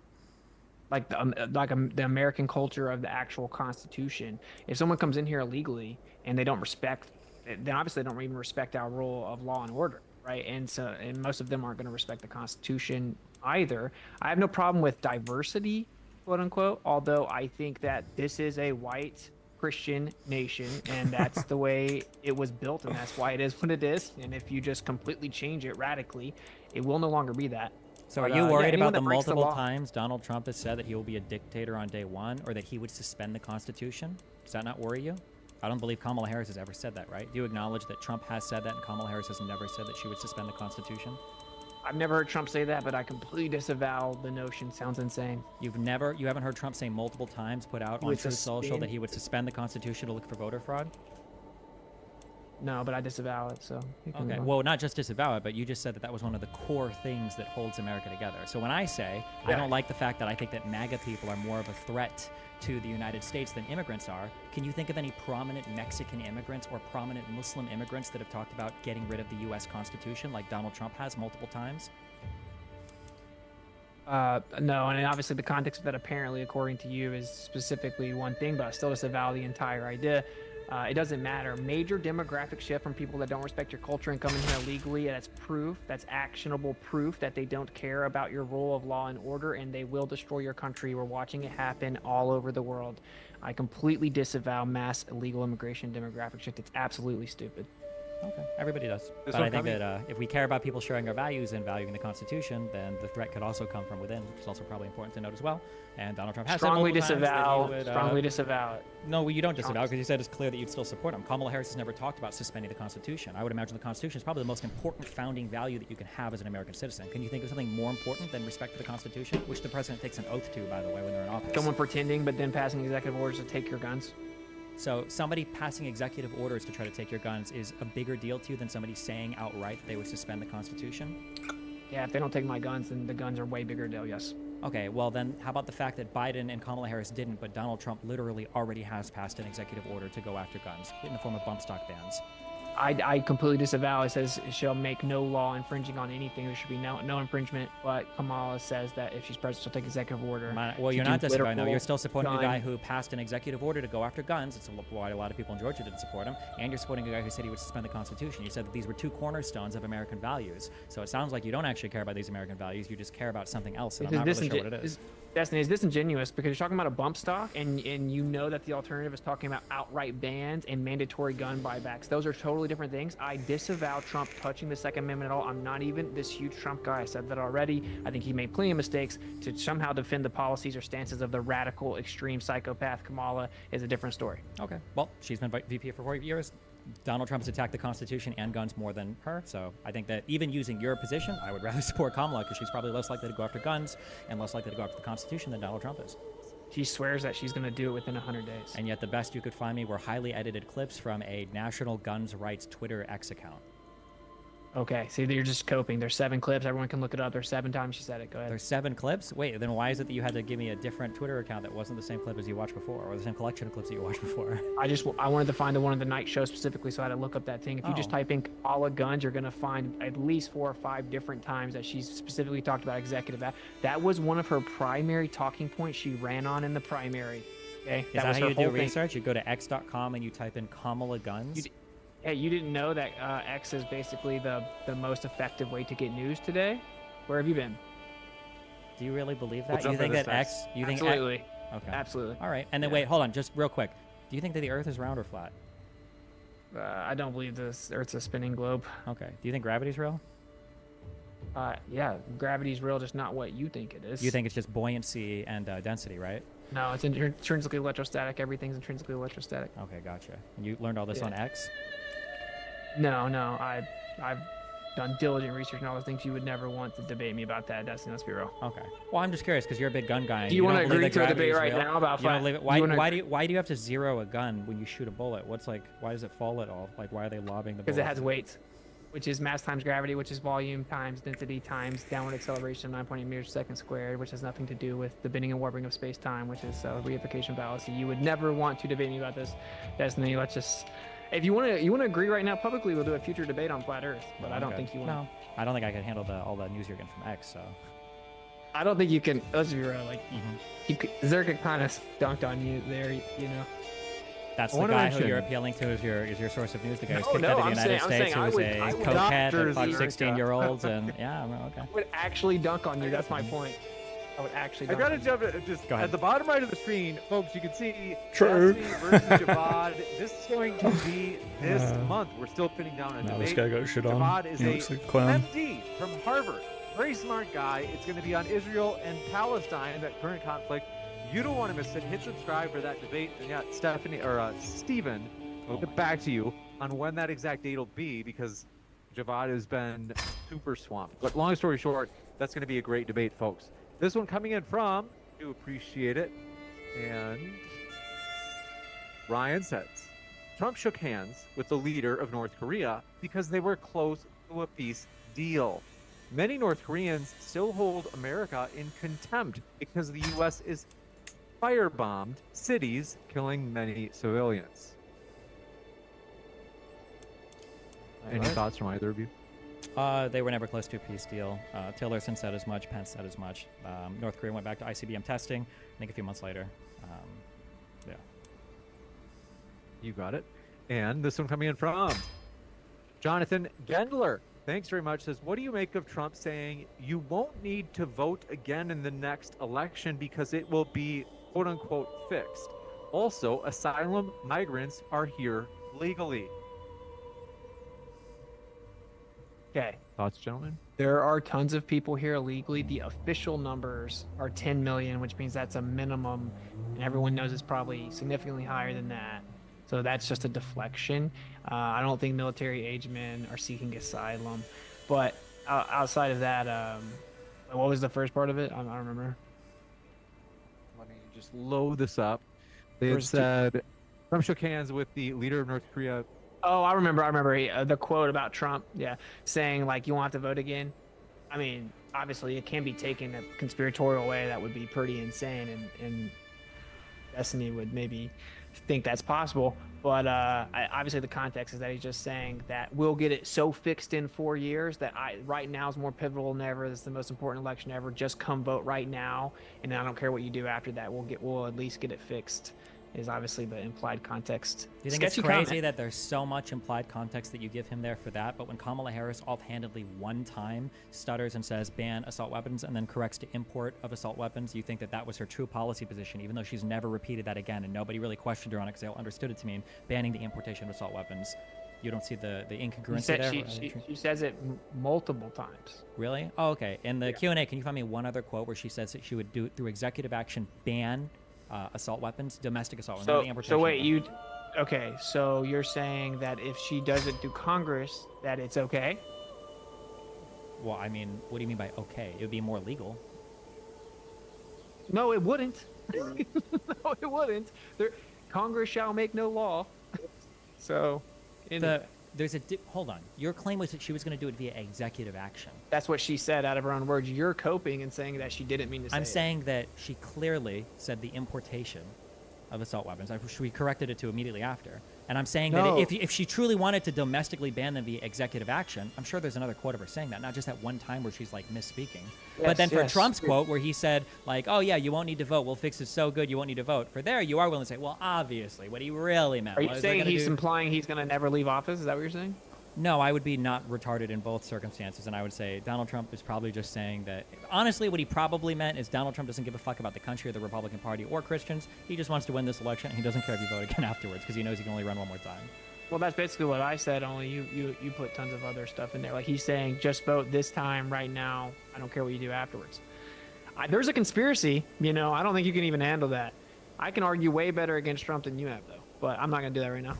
Like the American culture of the actual Constitution. If someone comes in here illegally and they don't respect, then obviously they don't even respect our rule of law and order, right? And most of them aren't going to respect the Constitution either. I have no problem with diversity, quote unquote, although I think that this is a white Christian nation, and that's the way it was built, and that's why it is what it is. And if you just completely change it radically, it will no longer be that. So are you worried about the multiple times Donald Trump has said that he will be a dictator on day one, or that he would suspend the Constitution? Does that not worry you? I don't believe Kamala Harris has ever said that, right? Do you acknowledge that Trump has said that and Kamala Harris has never said that she would suspend the Constitution? I've never heard Trump say that, but I completely disavow the notion. Sounds insane. You haven't heard Trump say multiple times, put out on Truth Social, that he would suspend the Constitution to look for voter fraud? No, but I disavow it, so. Okay, well, not just disavow it, but you just said that that was one of the core things that holds America together. So when I say I don't like the fact that I think that MAGA people are more of a threat to the United States than immigrants are, can you think of any prominent Mexican immigrants or prominent Muslim immigrants that have talked about getting rid of the U.S. Constitution like Donald Trump has multiple times? No, and obviously the context of that apparently, according to you, is specifically one thing, but I still disavow the entire idea. It doesn't matter. Major demographic shift from people that don't respect your culture and coming here illegally. That's proof. That's actionable proof that they don't care about your rule of law and order, and they will destroy your country. We're watching it happen all over the world. I completely disavow mass illegal immigration demographic shift. It's absolutely stupid. Okay, everybody does. This But one I think coming- that if we care about people sharing our values and valuing the Constitution, then the threat could also come from within, which is also probably important to note as well. And Donald Trump has said Strongly multiple times that he disavow. would, Strongly disavow it. No, you don't disavow because you said it's clear that you'd still support him. Kamala Harris has never talked about suspending the Constitution. I would imagine the Constitution is probably the most important founding value that you can have as an American citizen. Can you think of something more important than respect for the Constitution, which the president takes an oath to, by the way, when they're in office? Someone pretending, but then passing executive orders to take your guns. So somebody passing executive orders to try to take your guns is a bigger deal to you than somebody saying outright that they would suspend the Constitution? Yeah, if they don't take my guns, then the guns are way bigger deal. Yes. Okay, well then, how about the fact that Biden and Kamala Harris didn't, but Donald Trump literally already has passed an executive order to go after guns in the form of bump stock bans? I completely disavow. It says it shall make no law infringing on anything. There should be no infringement. But Kamala says that if she's president, she'll take executive order. Well, to you're do not disavowing, though. literal You're still supporting a gun- guy who passed an executive order to go after guns. It's why a lot of people in Georgia didn't support him. And you're supporting a guy who said he would suspend the Constitution. You said that these were two cornerstones of American values. So it sounds like you don't actually care about these American values. You just care about something else. And I'm not really sure what it is. Destiny is disingenuous because you're talking about a bump stock, and you know that the alternative is talking about outright bans and mandatory gun buybacks. Those are totally different things. I disavow Trump touching the Second Amendment at all. I'm not even this huge Trump guy. I said that already. I think he made plenty of mistakes. To somehow defend the policies or stances of the radical, extreme psychopath Kamala is a different story. Okay. Well, she's been VP for 4 years. Donald Trump has attacked the Constitution and guns more than her. So I think that even using your position, I would rather support Kamala because she's probably less likely to go after guns and less likely to go after the Constitution than Donald Trump is. She swears that she's going to do it within 100 days. And yet the best you could find me were highly edited clips from a National Guns Rights Twitter X account. Okay, see, you're just coping. There's 7 clips. Everyone can look it up. There's 7 times she said it. Go ahead. There's 7 clips? Wait, then why is it that you had to give me a different Twitter account that wasn't the same clip as you watched before, or the same collection of clips that you watched before? I wanted to find the one of the night show specifically, so I had to look up that thing. If you just type in Kamala guns, you're gonna find at least 4 or 5 different times that she's specifically talked about executive. That was one of her primary talking points she ran on in the primary. Okay, Is that was how her you do whole thing. research? You go to x.com and you type in Kamala guns? Hey, you didn't know that X is basically the most effective way to get news today? Where have you been? Do you really believe We'll that? jump You think into that this X? You think Absolutely. Okay. Absolutely. All right. And then Yeah. wait, hold on, just real quick. Do you think that the Earth is round or flat? I don't believe this Earth's a spinning globe. Okay. Do you think gravity's real? Yeah, gravity's real, just not what you think it is. You think it's just buoyancy and density, right? No, it's intrinsically electrostatic. Everything's intrinsically electrostatic. Okay, gotcha. And you learned all this Yeah. on X? No, I've done diligent research and all those things. You would never want to debate me about that, Destiny. Let's be real. Okay. Well, I'm just curious because you're a big gun guy. And Do you want to don't believe agree that to a gravity debate is right real? now about You don't flat? believe it? Why do you have to zero a gun when you shoot a bullet? Why does it fall at all? Like why are they lobbing the bullet? Because it has weight, which is mass times gravity, which is volume times density times downward acceleration of 9.8 meters per second squared, which has nothing to do with the bending and warping of space-time, which is reification fallacy. You would never want to debate me about this, Destiny. Let's just, if you want to agree right now publicly, we'll do a future debate on flat Earth. But I don't Okay. think you want. No, I don't think I can handle all the news you're getting from X. So I don't think you can. Let's be real. Like, Mhm. Zerka kind of dunked on you there. You know. that's I the wanna guy who mention- you're appealing to as your source of news. The guy who's No, kicked no, out of the I'm United saying- I'm States, saying I who's would- a I would- cokehead that Doctors fucks Zerka. 16-year-olds, and yeah, okay. I would actually dunk on you. That's my point. I would actually. I Dunk gotta on you. jump to just Go ahead. at the bottom right of the screen, folks. You can see True. Destiny versus Javad. This is going to be this month. We're still pinning down a Now debate. this guy got shit on. Javad is He a looks like a clown. MD from Harvard. Very smart guy. It's going to be on Israel and Palestine, that current conflict. You don't want to miss it. Hit subscribe for that debate. And yeah, Steven, we'll get back to you on when that exact date will be because Javad has been super swamped. But long story short, that's going to be a great debate, folks. This one coming in from, do appreciate it, and Ryan says, Trump shook hands with the leader of North Korea because they were close to a peace deal. Many North Koreans still hold America in contempt because the U.S. is firebombed cities, killing many civilians. Any thoughts from either of you? They were never close to a peace deal. Tillerson said as much. Pence said as much. North Korea went back to ICBM testing, I think a few months later. Yeah. You got it. And this one coming in from Jonathan Gendler. Thanks very much. Says, what do you make of Trump saying you won't need to vote again in the next election because it will be quote unquote fixed? Also, asylum migrants are here legally. Okay. Thoughts, gentlemen? There are tons of people here illegally. The official numbers are 10 million, which means that's a minimum, and everyone knows it's probably significantly higher than that. So that's just a deflection. I don't think military age men are seeking asylum. But outside of that, what was the first part of it? I don't remember. Let me just load this up. They had Where's said Trump shook hands with the leader of North Korea. Oh, I remember the quote about Trump, yeah, saying like you won't have to vote again. I mean, obviously it can be taken a conspiratorial way. That would be pretty insane, and Destiny would maybe think that's possible. But obviously the context is that he's just saying that we'll get it so fixed in 4 years that right now is more pivotal than ever. This is the most important election ever. Just come vote right now, and I don't care what you do after that. We'll at least get it fixed. Is obviously the implied context. Do you think it's crazy that there's so much implied context that you give him there for that, but when Kamala Harris offhandedly one time stutters and says ban assault weapons and then corrects to import of assault weapons, you think that that was her true policy position, even though she's never repeated that again and nobody really questioned her on it because they all understood it to mean banning the importation of assault weapons? You don't see the incongruency there? She says it multiple times. Really? Oh, okay. In the Q&A, can you find me one other quote where she says that she would do through executive action ban assault weapons, domestic assault weapons. So wait, okay, so you're saying that if she does it through Congress, that it's okay? Well, I mean, what do you mean by okay? It would be more legal. No, it wouldn't. No, it wouldn't. Congress shall make no law. So, hold on. Your claim was that she was going to do it via executive action. That's what she said out of her own words. You're coping and saying that she didn't mean to say I'm saying that she clearly said the importation of assault weapons. We corrected it to immediately after. And I'm saying that if she truly wanted to domestically ban them via executive action, I'm sure there's another quote of her saying that, not just that one time where she's like misspeaking. But then for Trump's quote where he said like, oh yeah, you won't need to vote. We'll fix it so good you won't need to vote. For there, you are willing to say, well, obviously, what he really meant. Are you saying he's implying he's going to never leave office? Is that what you're saying? No, I would be not retarded in both circumstances, and I would say Donald Trump is probably just saying that. Honestly, what he probably meant is Donald Trump doesn't give a fuck about the country or the Republican Party or Christians. He just wants to win this election, and he doesn't care if you vote again afterwards because he knows he can only run one more time. Well, that's basically what I said, only you put tons of other stuff in there. Like he's saying, just vote this time, right now. I don't care what you do afterwards. There's a conspiracy, I don't think you can even handle that. I can argue way better against Trump than you have, though. But I'm not going to do that right now.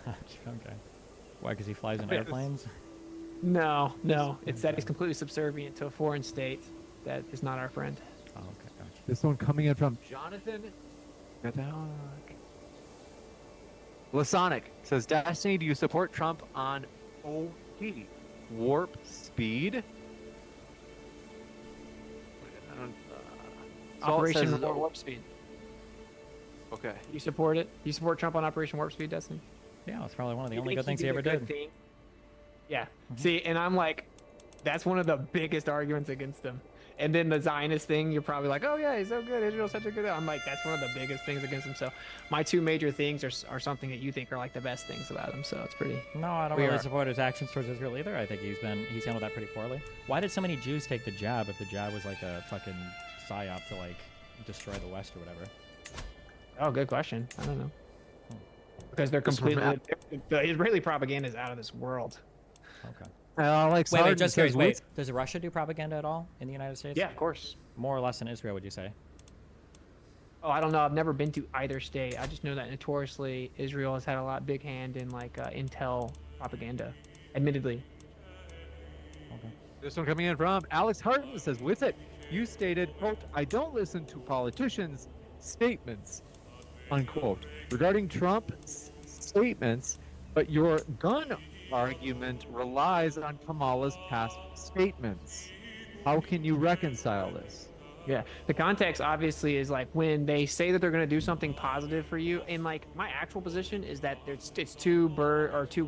Okay. Why, because he flies in airplanes? No. It's that he's completely subservient to a foreign state that is not our friend. Oh, okay, gotcha. This one coming in from Jonathan Lasonic says, Destiny, do you support Trump on OP warp speed? Operation Warp Speed. Okay. You support it? You support Trump on Operation Warp Speed, Destiny? Yeah, it's probably one of the only good things he ever did. Yeah. See, and I'm like, that's one of the biggest arguments against him. And then the Zionist thing, you're probably like, oh yeah, he's so good. Israel's such a good. I'm like, that's one of the biggest things against him. So my two major things are something that you think are like the best things about him. So it's pretty. No, I don't really support his actions towards Israel either. I think he's handled that pretty poorly. Why did so many Jews take the jab if the jab was like a fucking psyop to like destroy the West or whatever? Oh, good question. I don't know. Because they're completely. The Israeli propaganda is out of this world. Okay. Wait, just curious. Wait, does Russia do propaganda at all in the United States? Yeah, of course. More or less than Israel, would you say? Oh, I don't know. I've never been to either state. I just know that notoriously Israel has had a big hand in like intel propaganda, admittedly. Okay. This one coming in from Alex Harton says, with it, you stated, quote, I don't listen to politicians' statements, unquote, regarding Trump's statements, but your gun argument relies on Kamala's past statements. How can you reconcile this? Yeah, the context obviously is like when they say that they're going to do something positive for you. And like my actual position is that it's two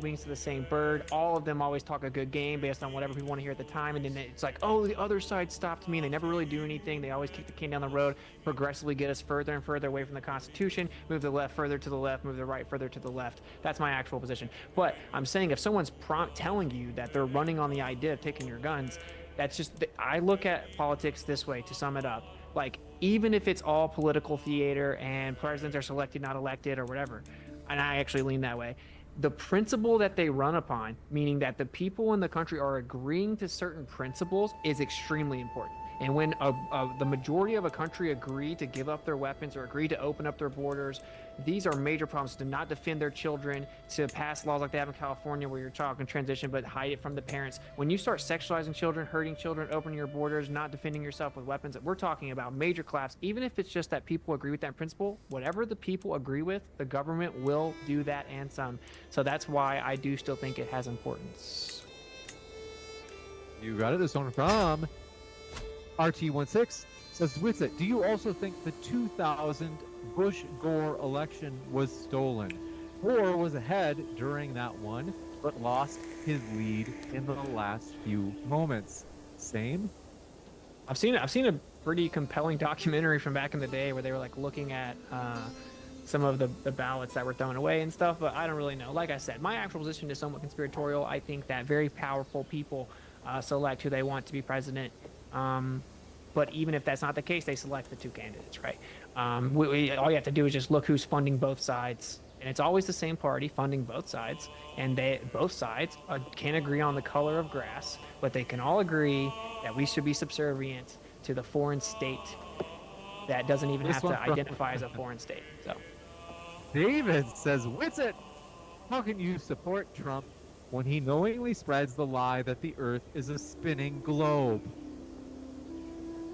wings to the same bird. All of them always talk a good game based on whatever people want to hear at the time, and then it's like, oh, the other side stopped me, and they never really do anything. They always kick the can down the road, progressively get us further and further away from the Constitution, move the left further to the left, move the right further to the left. That's my actual position. But I'm saying if someone's telling you that they're running on the idea of taking your guns, that's just I look at politics this way to sum it up. Like even if it's all political theater and presidents are selected, not elected, or whatever, and I actually lean that way. The principle that they run upon, meaning that the people in the country are agreeing to certain principles, is extremely important. And when the majority of a country agree to give up their weapons or agree to open up their borders, these are major problems to not defend their children, to pass laws like they have in California where your child can transition but hide it from the parents. When you start sexualizing children, hurting children, opening your borders, not defending yourself with weapons, we're talking about major collapse. Even if it's just that people agree with that principle, whatever the people agree with, the government will do that and some. So that's why I do still think it has importance. You got it. This one from RT16 says, with it, do you also think the 2000 Bush-Gore election was stolen? Gore was ahead during that one, but lost his lead in the last few moments. Same? I've seen a pretty compelling documentary from back in the day where they were like looking at some of the ballots that were thrown away and stuff, but I don't really know. Like I said, my actual position is somewhat conspiratorial. I think that very powerful people select who they want to be president. But even if that's not the case, they select the two candidates, right? All you have to do is just look who's funding both sides. And it's always the same party funding both sides. And both sides can't agree on the color of grass, but they can all agree that we should be subservient to the foreign state that doesn't even have to identify as a foreign state. So David says, Witsit, how can you support Trump when he knowingly spreads the lie that the Earth is a spinning globe?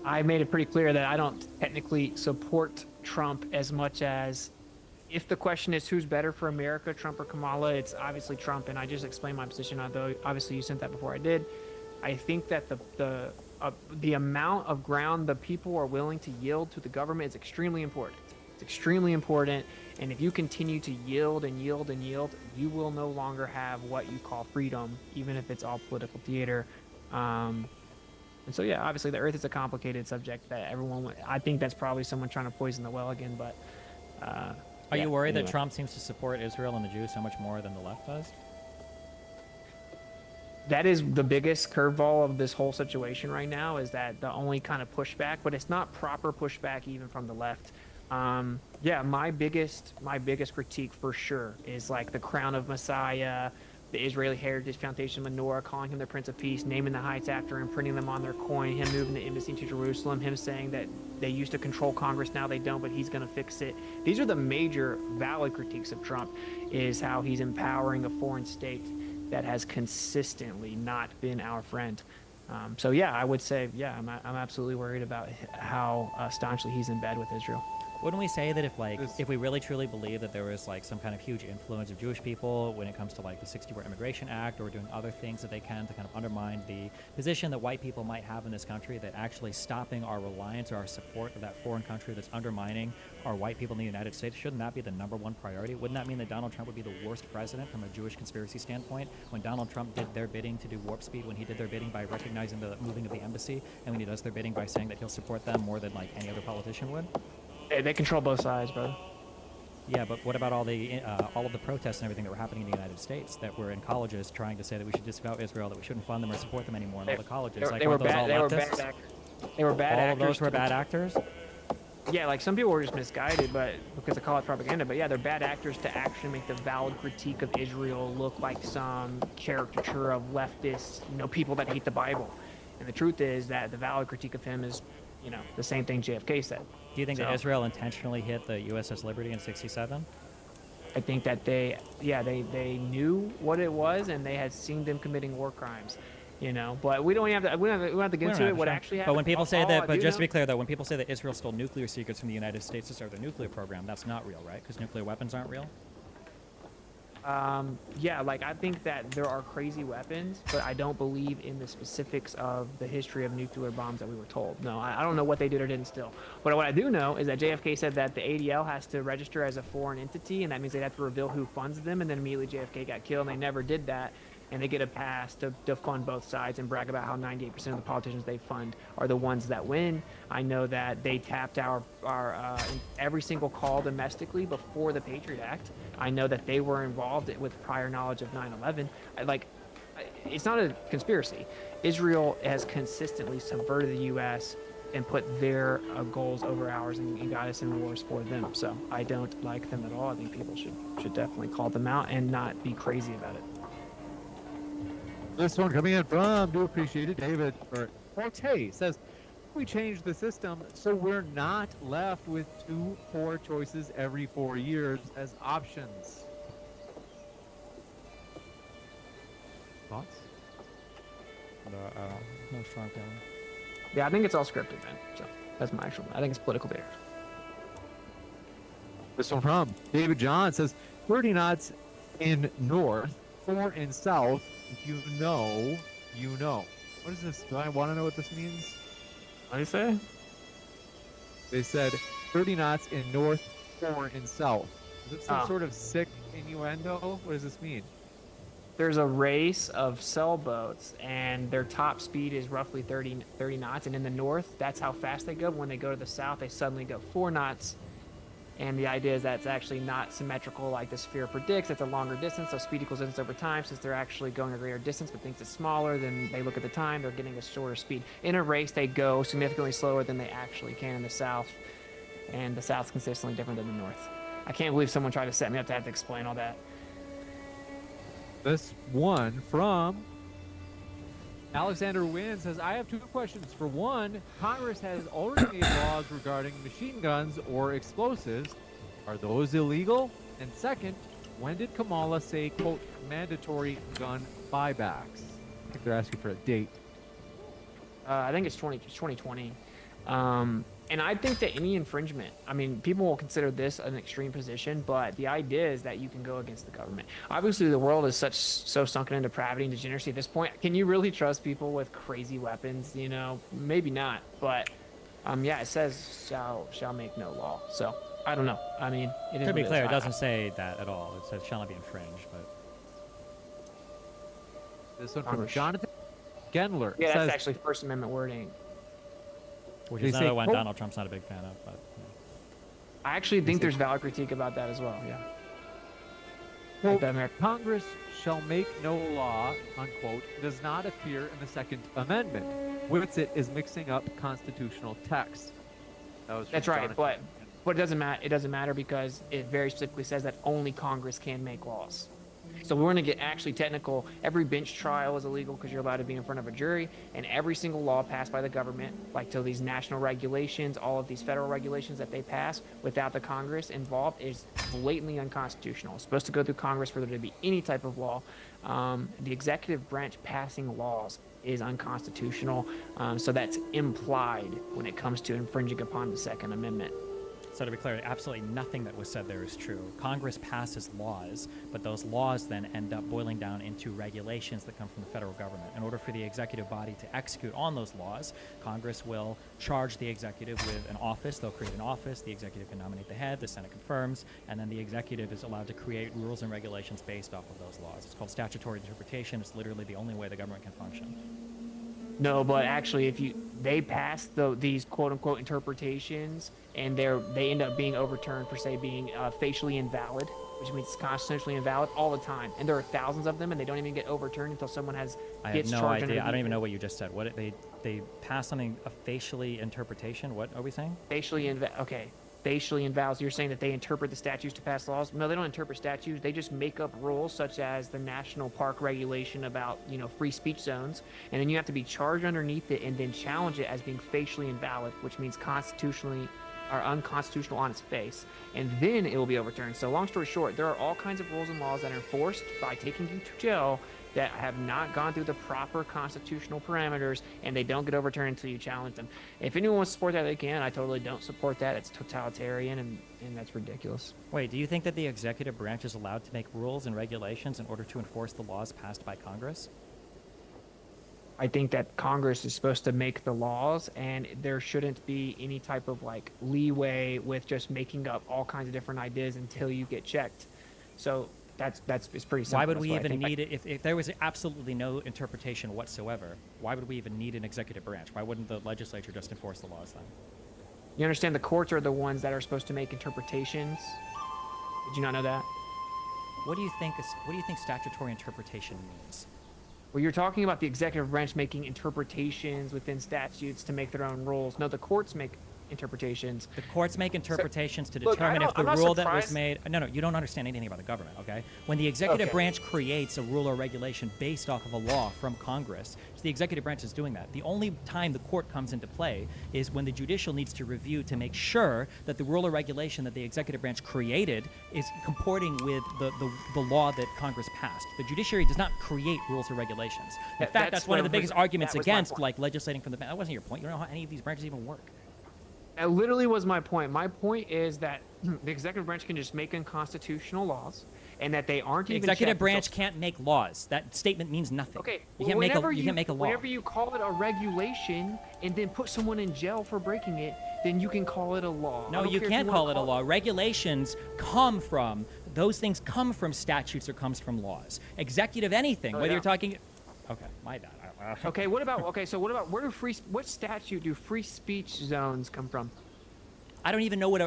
I made it pretty clear that I don't technically support Trump as much as if the question is who's better for America, Trump or Kamala, it's obviously Trump. And I just explained my position, although obviously you sent that before I did. I think that the amount of ground the people are willing to yield to the government is extremely important. It's extremely important. And if you continue to yield and yield and yield, you will no longer have what you call freedom, even if it's all political theater. And so, yeah, obviously the Earth is a complicated subject that I think that's probably someone trying to poison the well again. But are you worried that Trump seems to support Israel and the Jews so much more than the left does? That is the biggest curveball of this whole situation right now, is that the only kind of pushback, but it's not proper pushback even from the left. My biggest critique for sure is like the crown of Messiah, the Israeli Heritage Foundation menorah, calling him the Prince of Peace, naming the heights after him, printing them on their coin, him moving the embassy to Jerusalem, him saying that they used to control Congress, now they don't, but he's going to fix it. These are the major valid critiques of Trump, is how he's empowering a foreign state that has consistently not been our friend. I would say, I'm absolutely worried about how staunchly he's in bed with Israel. Wouldn't we say that if we really truly believe that there was like some kind of huge influence of Jewish people when it comes to like the 64 Immigration Act or doing other things that they can to kind of undermine the position that white people might have in this country, that actually stopping our reliance or our support of that foreign country that's undermining our white people in the United States, shouldn't that be the number one priority? Wouldn't that mean that Donald Trump would be the worst president from a Jewish conspiracy standpoint? When Donald Trump did their bidding to do warp speed, when he did their bidding by recognizing the moving of the embassy, and when he does their bidding by saying that he'll support them more than like any other politician would? They control both sides, brother. Yeah, but what about all of the protests and everything that were happening in the United States that were in colleges trying to say that we should disavow Israel, that we shouldn't fund them or support them anymore in all the colleges? They were bad actors. They were bad actors. All of those were bad actors? Yeah, like some people were just misguided, but because they call it propaganda. But yeah, they're bad actors to actually make the valid critique of Israel look like some caricature of leftists, people that hate the Bible. And the truth is that the valid critique of him is, the same thing JFK said. Do you think that Israel intentionally hit the USS Liberty in '67? I think that they knew what it was, and they had seen them committing war crimes. But we don't have to get into it. What actually happened? But when people say that, just to be clear though, when people say that Israel stole nuclear secrets from the United States to start their nuclear program, that's not real, right? Because nuclear weapons aren't real. Yeah, like I think that there are crazy weapons, but I don't believe in the specifics of the history of nuclear bombs that we were told. No, I don't know what they did or didn't still. But what I do know is that JFK said that the ADL has to register as a foreign entity, and that means they'd have to reveal who funds them. And then immediately JFK got killed, and they never did that. And they get a pass to fund both sides and brag about how 98% of the politicians they fund are the ones that win. I know that they tapped our every single call domestically before the Patriot Act. I know that they were involved with prior knowledge of 9/11. It's not a conspiracy. Israel has consistently subverted the U.S. and put their goals over ours and got us in wars for them. So I don't like them at all. I think people should definitely call them out and not be crazy about it. This one coming in from, do appreciate it, David or Forte says, we change the system so we're not left with 2 poor choices every 4 years as options. Thoughts? No strong feeling. Yeah, I think it's all scripted, man. So that's my actual. I think it's political theater. This one from David John says 30 knots in north, 4 in south. If you know, you know. What is this? Do I want to know what this means? What do you say? They said 30 knots in north, 4 in south. Is it some Oh. sort of sick innuendo? What does this mean? There's a race of sailboats, and their top speed is roughly 30 knots. And in the north, that's how fast they go. When they go to the south, they suddenly go 4 knots. And the idea is that it's actually not symmetrical like the sphere predicts. It's a longer distance, so speed equals distance over time. Since they're actually going a greater distance but thinks it's smaller, then they look at the time, they're getting a shorter speed. In a race, they go significantly slower than they actually can in the south. And the south's consistently different than the north. I can't believe someone tried to set me up to have to explain all that. This one from Alexander Wynn says, I have 2 questions. For one, Congress has already made laws regarding machine guns or explosives. Are those illegal? And second, when did Kamala say, quote, mandatory gun buybacks? I think they're asking for a date. I think it's 2020. And I think that any infringement, I mean, people will consider this an extreme position, but the idea is that you can go against the government. Obviously, the world is so sunken in depravity and degeneracy at this point. Can you really trust people with crazy weapons? You know, maybe not. But yeah, it says shall make no law. So I don't know. I mean, it is. To be what clear, is. it doesn't say that at all. It says shall not be infringed, but This one from Congress. Jonathan Gendler Yeah, says, that's actually First Amendment wording. which They is say, another one quote- Donald Trump's not a big fan of. But I actually think there's valid critique about that as well. Yeah. quote, the Ameri- Congress shall make no law, unquote, does not appear in the Second Amendment. Whitsitt is mixing up constitutional text. That was from That's right, Jonathan. but it doesn't matter. It doesn't matter because it very specifically says that only Congress can make laws. So we're going to get actually technical. Every bench trial is illegal because you're allowed to be in front of a jury, and every single law passed by the government, like to these national regulations, all of these federal regulations that they pass without the Congress involved, is blatantly unconstitutional. It's supposed to go through Congress for there to be any type of law. The executive branch passing laws is unconstitutional, so that's implied when it comes to infringing upon the Second Amendment. so to be clear, absolutely nothing that was said there is true. Congress passes laws, but those laws then end up boiling down into regulations that come from the federal government. In order for the executive body to execute on those laws, Congress will charge the executive with an office. They'll create an office. The executive can nominate the head. The Senate confirms, and then the executive is allowed to create rules and regulations based off of those laws. It's called statutory interpretation. It's literally the only way the government can function. No, but actually, if they pass these quote unquote interpretations, and they end up being overturned for say being facially invalid, which means it's constitutionally invalid all the time, and there are thousands of them, and they don't even get overturned until someone I gets have no charged. idea. I don't even know what you just said. What they pass something a facially interpretation? What are we saying? Facially invalid. So you're saying that they interpret the statutes to pass laws? No, they don't interpret statutes. They just make up rules, such as the national park regulation about free speech zones, and then you have to be charged underneath it and then challenge it as being facially invalid, which means constitutionally or unconstitutional on its face, and then it will be overturned. So long story short, there are all kinds of rules and laws that are enforced by taking you to jail that have not gone through the proper constitutional parameters, and they don't get overturned until you challenge them. If anyone wants to support that, they can. I totally don't support that. It's totalitarian, and that's ridiculous. Wait, do you think that the executive branch is allowed to make rules and regulations in order to enforce the laws passed by Congress? I think that Congress is supposed to make the laws, and there shouldn't be any type of like leeway with just making up all kinds of different ideas until you get checked. So that's it's pretty simple. Why would That's we what I even think. need it if there was absolutely no interpretation whatsoever? Why would we even need an executive branch? Why wouldn't the legislature just enforce the laws then? You understand the courts are the ones that are supposed to make interpretations. Did you not know that? What do you think statutory interpretation means? Well, you're talking about the executive branch making interpretations within statutes to make their own rules. No, the courts make interpretations. The courts make interpretations to look, determine if the I'm not rule that was surprised. made. No, you don't understand anything about the government, okay? When the executive Okay. branch creates a rule or regulation based off of a law from Congress, so the executive branch is doing that. The only time the court comes into play is when the judicial needs to review to make sure that the rule or regulation that the executive branch created is comporting with the law that Congress passed. The judiciary does not create rules or regulations. In fact, that's one of the biggest arguments that was my against point. like legislating from the bench. That wasn't your point. You don't know how any of these branches even work. That literally was my point. My point is that the executive branch can just make unconstitutional laws, and that they aren't The even executive checked branch until- can't make laws. That statement means nothing. Okay, you well, can't make whenever you can't make a law. Whenever you call it a regulation and then put someone in jail for breaking it, then you can call it a law. I No, don't you care if can't wanna call it a law. Regulations come from those things come from statutes or comes from laws. Executive anything, Oh, whether yeah. you're talking. Okay, my bad. Okay, what about what statute do free speech zones come from? I don't even know what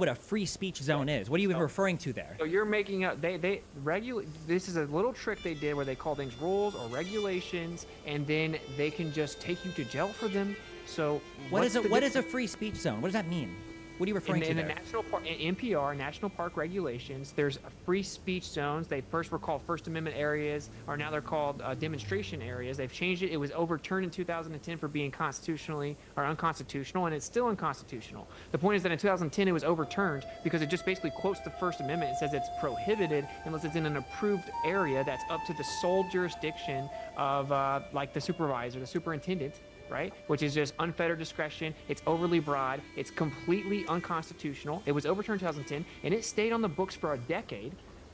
a free speech zone is. What are you even referring to there? So you're making up they regulate. This is a little trick they did where they call things rules or regulations, and then they can just take you to jail for them. So What is what's the a free speech zone? What does that mean? What are you referring to in the there? national park, in NPR, national park regulations, there's free speech zones. They first were called First Amendment areas, or now they're called demonstration areas. They've changed it. It was overturned in 2010 for being constitutionally or unconstitutional, and it's still unconstitutional. The point is that in 2010 it was overturned because it just basically quotes the First Amendment. It says it's prohibited unless it's in an approved area that's up to the sole jurisdiction of like the supervisor, the superintendent. Right? Which is just unfettered discretion. It's overly broad. It's completely unconstitutional. It was overturned in 2010, and it stayed on the books for a decade,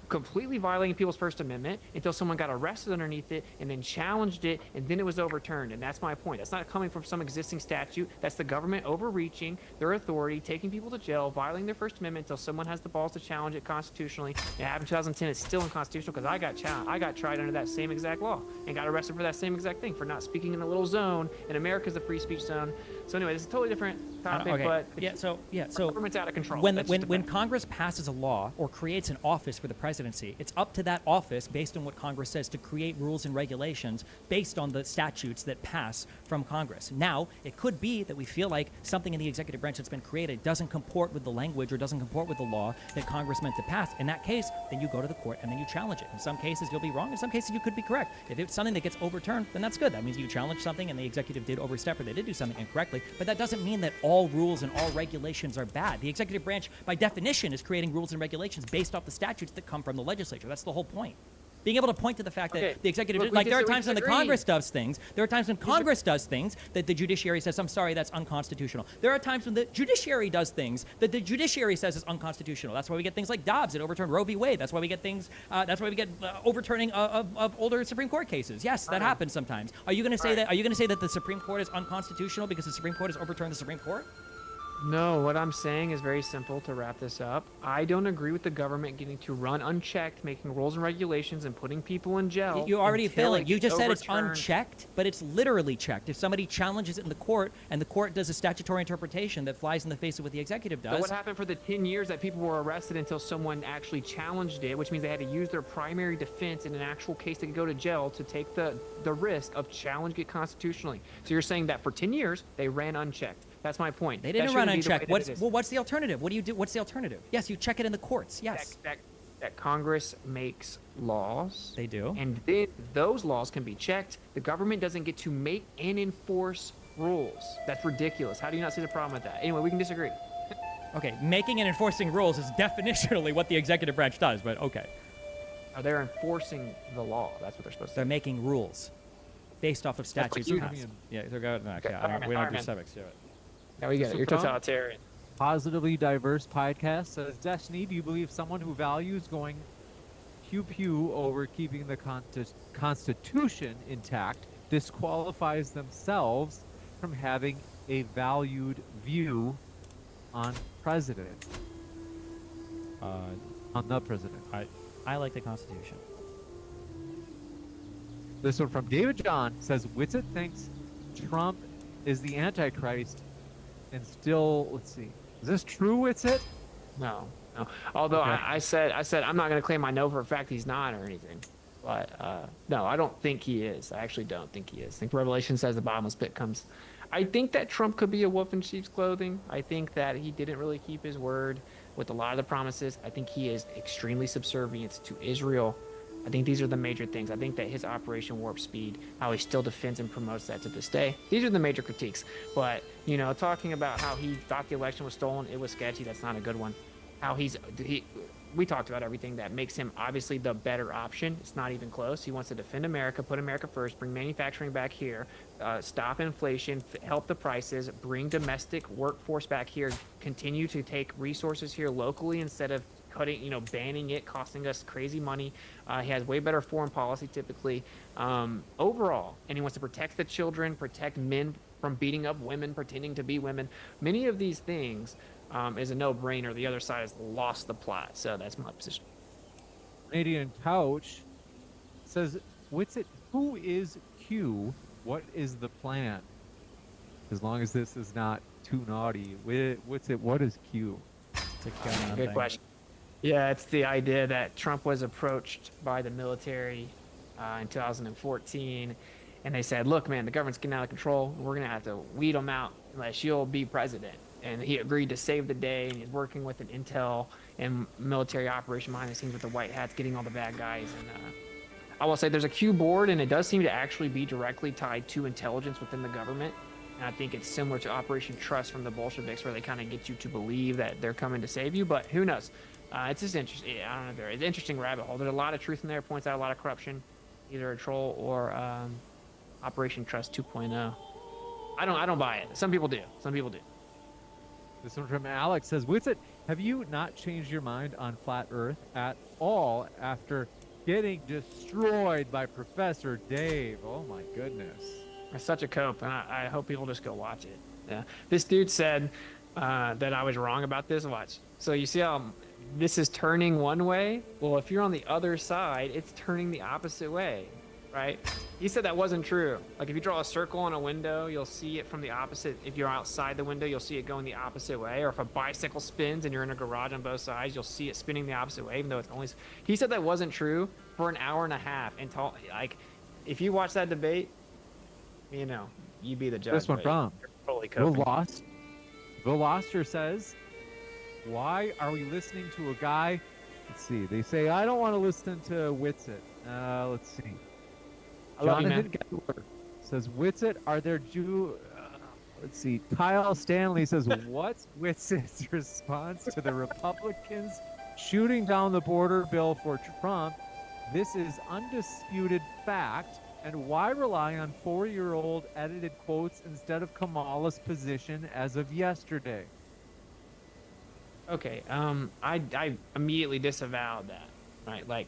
completely violating people's First Amendment until someone got arrested underneath it and then challenged it, and then it was overturned. And that's my point. That's not coming from some existing statute. That's the government overreaching their authority, taking people to jail, violating their First Amendment until someone has the balls to challenge it constitutionally. It happened in 2010. It's still unconstitutional because I got tried under that same exact law and got arrested for that same exact thing for not speaking in a little zone. And America's the free speech zone. So anyway, this is a totally different topic, Okay. but So government's out of control. when That's just a when fact. Congress passes a law or creates an office for the presidency, it's up to that office, based on what Congress says, to create rules and regulations based on the statutes that pass from Congress. Now, it could be that we feel like something in the executive branch that's been created doesn't comport with the language or doesn't comport with the law that Congress meant to pass. In that case, then you go to the court and then you challenge it. In some cases, you'll be wrong. In some cases, you could be correct. If it's something that gets overturned, then that's good. That means you challenge something and the executive did overstep or they did do something incorrectly. But that doesn't mean that all rules and all regulations are bad. The executive branch, by definition, is creating rules and regulations based off the statutes that come from the legislature. That's the whole point. Being able to point to the fact Okay. that the executive, Look, we like there are dis- we times when the disagree. Congress does things, there are times when Congress does things that the judiciary says, I'm sorry, that's unconstitutional. There are times when the judiciary does things that the judiciary says is unconstitutional. That's why we get things like Dobbs that overturned Roe v. Wade. That's why we get things, overturning of older Supreme Court cases. Yes, that happens sometimes. Are you going to say that? Are you going to say that the Supreme Court is unconstitutional because the Supreme Court has overturned the Supreme Court? No, what I'm saying is very simple to wrap this up. I don't agree with the government getting to run unchecked, making rules and regulations and putting people in jail. You're already until failing. it You gets just said it's overturned. unchecked, but it's literally checked. If somebody challenges it in the court and the court does a statutory interpretation that flies in the face of what the executive So does, what happened for the 10 years that people were arrested until someone actually challenged it, which means they had to use their primary defense in an actual case that could go to jail to take the risk of challenging it constitutionally. So you're saying that for 10 years, they ran unchecked. That's my point. they That didn't run shouldn't be the way unchecked. that it is. What's the alternative? What do you do? What's the alternative? Yes, you check it in the courts. Yes, that Congress makes laws. they do. And then those laws can be checked. The government doesn't get to make and enforce rules. That's ridiculous. How do you not see the problem with that? Anyway, we can disagree. Okay, making and enforcing rules is definitionally what the executive branch does, but okay. They're enforcing the law. That's what they're supposed to They're do. making rules based off of statutes you- passed. Yeah, so go ahead. No, Okay, yeah, we don't Iron do Man. civics. Do it. Now we get it. You're Tom? totalitarian. Positively Diverse Podcast says, Destiny, do you believe someone who values going pew-pew over keeping the Constitution intact disqualifies themselves from having a valued view on president, on the president? I like the Constitution. This one from David John says, Witsit thinks Trump is the Antichrist and still, let's see, is this true, Witsit? No. Although Okay. I said I'm not going to claim I know for a fact he's not or anything. But no, I don't think he is. I actually don't think he is. I think Revelation says the bottomless pit comes. I think that Trump could be a wolf in sheep's clothing. I think that he didn't really keep his word with a lot of the promises. I think he is extremely subservient to Israel. I think these are the major things. I think that his Operation Warp Speed, how he still defends and promotes that to this day. These are the major critiques. But, talking about how he thought the election was stolen, it was sketchy. That's not a good one. How we talked about everything that makes him obviously the better option. It's not even close. He wants to defend America, put America first, bring manufacturing back here, stop inflation, help the prices, bring domestic workforce back here, continue to take resources here locally instead of cutting, banning it, costing us crazy money. He has way better foreign policy typically overall, and he wants to protect the children, protect men from beating up women, pretending to be women. Many of these things is a no-brainer. The other side has lost the plot. So that's my position. Canadian Couch says, Witsit, who is Q? What is the plan? As long as this is not too naughty. Witsit, what is Q? It's a QAnon Good thing. question. Yeah, it's the idea that Trump was approached by the military in 2014, and they said, look, man, the government's getting out of control. We're going to have to weed them out unless you'll be president. And he agreed to save the day, and he's working with an intel and military operation behind the scenes with the white hats, getting all the bad guys. And I will say there's a Q board, and it does seem to actually be directly tied to intelligence within the government. And I think it's similar to Operation Trust from the Bolsheviks, where they kind of get you to believe that they're coming to save you. But who knows? It's just interesting. I don't know. It's an interesting rabbit hole. There's a lot of truth in there. Points out a lot of corruption, either a troll or Operation Trust 2.0. I don't buy it. Some people do. Some people do. This one from Alex says, Witsit, have you not changed your mind on flat Earth at all after getting destroyed by Professor Dave? Oh my goodness. It's such a cope, and I hope people just go watch it. Yeah. This dude said that I was wrong about this. Watch. So you see how this is turning one way? Well, if you're on the other side, it's turning the opposite way, right? He said that wasn't true. Like if you draw a circle on a window, you'll see it from the opposite. If you're outside the window, you'll see it going the opposite way. Or if a bicycle spins and you're in a garage on both sides, you'll see it spinning the opposite way, even though it's only... He said that wasn't true for an hour and a half. And if you watch that debate, you be the judge. This one from Totally Will coping. Lost. Will Loster says, why are we listening to a guy? Let's see. They say, I don't want to listen to Witsit. Let's see. I love you, Jonathan man. Gettler says, Witsit, are there let's see. Kyle Stanley says, what's Witsit's response to the Republicans shooting down the border bill for Trump? This is undisputed fact. And why rely on 4-year-old edited quotes instead of Kamala's position as of yesterday? Okay, I immediately disavowed that, right?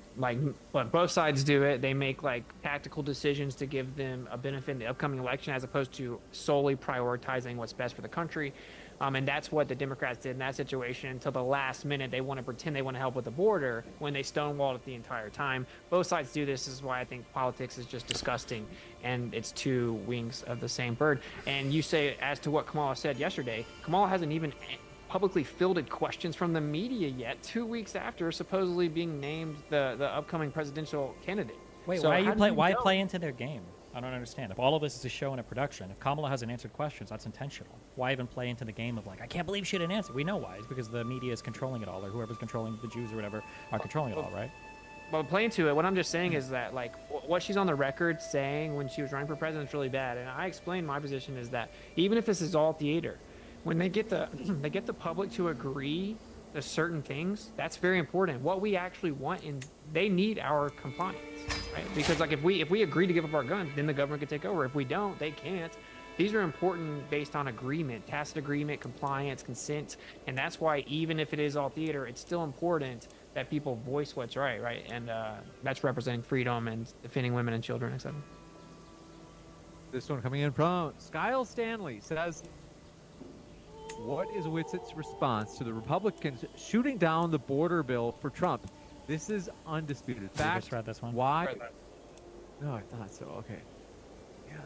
But both sides do it. They make tactical decisions to give them a benefit in the upcoming election, as opposed to solely prioritizing what's best for the country. And that's what the Democrats did in that situation until the last minute. They want to pretend they want to help with the border when they stonewalled it the entire time. Both sides do this. This is why I think politics is just disgusting, and it's two wings of the same bird. And you say, as to what Kamala said yesterday, Kamala hasn't even publicly fielded questions from the media yet, 2 weeks after supposedly being named the upcoming presidential candidate. Wait, So why are how you do play? Why know? play into their game? I don't understand. If all of this is a show and a production, if Kamala hasn't answered questions, that's intentional. Why even play into the game of I can't believe she didn't answer? We know why. It's because the media is controlling it all, or whoever's controlling the Jews or whatever are controlling it all, right? But playing to it, what I'm just saying is that what she's on the record saying when she was running for president is really bad. And I explained my position is that even if this is all theater, when they get the they get the public to agree to certain things, that's very important. What we actually want, and they need our compliance, right? Because like if we agree to give up our guns, then the government can take over. If we don't, they can't. These are important based on agreement, tacit agreement, compliance, consent, and that's why even if it is all theater, it's still important that people voice what's right, right? And that's representing freedom and defending women and children, etc. This one coming in from Skyle Stanley says, what is Whitsit's response to the Republicans shooting down the border bill for Trump? This is undisputed fact. You just read this one? Why? No, I thought so. Okay. Yeah,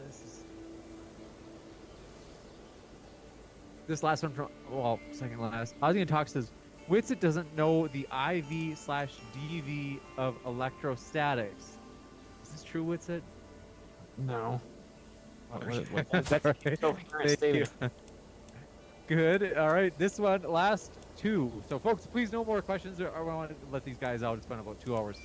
this last one from, well, second last. Ozzy Talk says, Whitsit doesn't know the IV/DV of electrostatics. Is this true, Whitsit? No. That's So Thank you. Good. All right. This one, last two. So, folks, please no more questions. I want to let these guys out. It's been about 2 hours.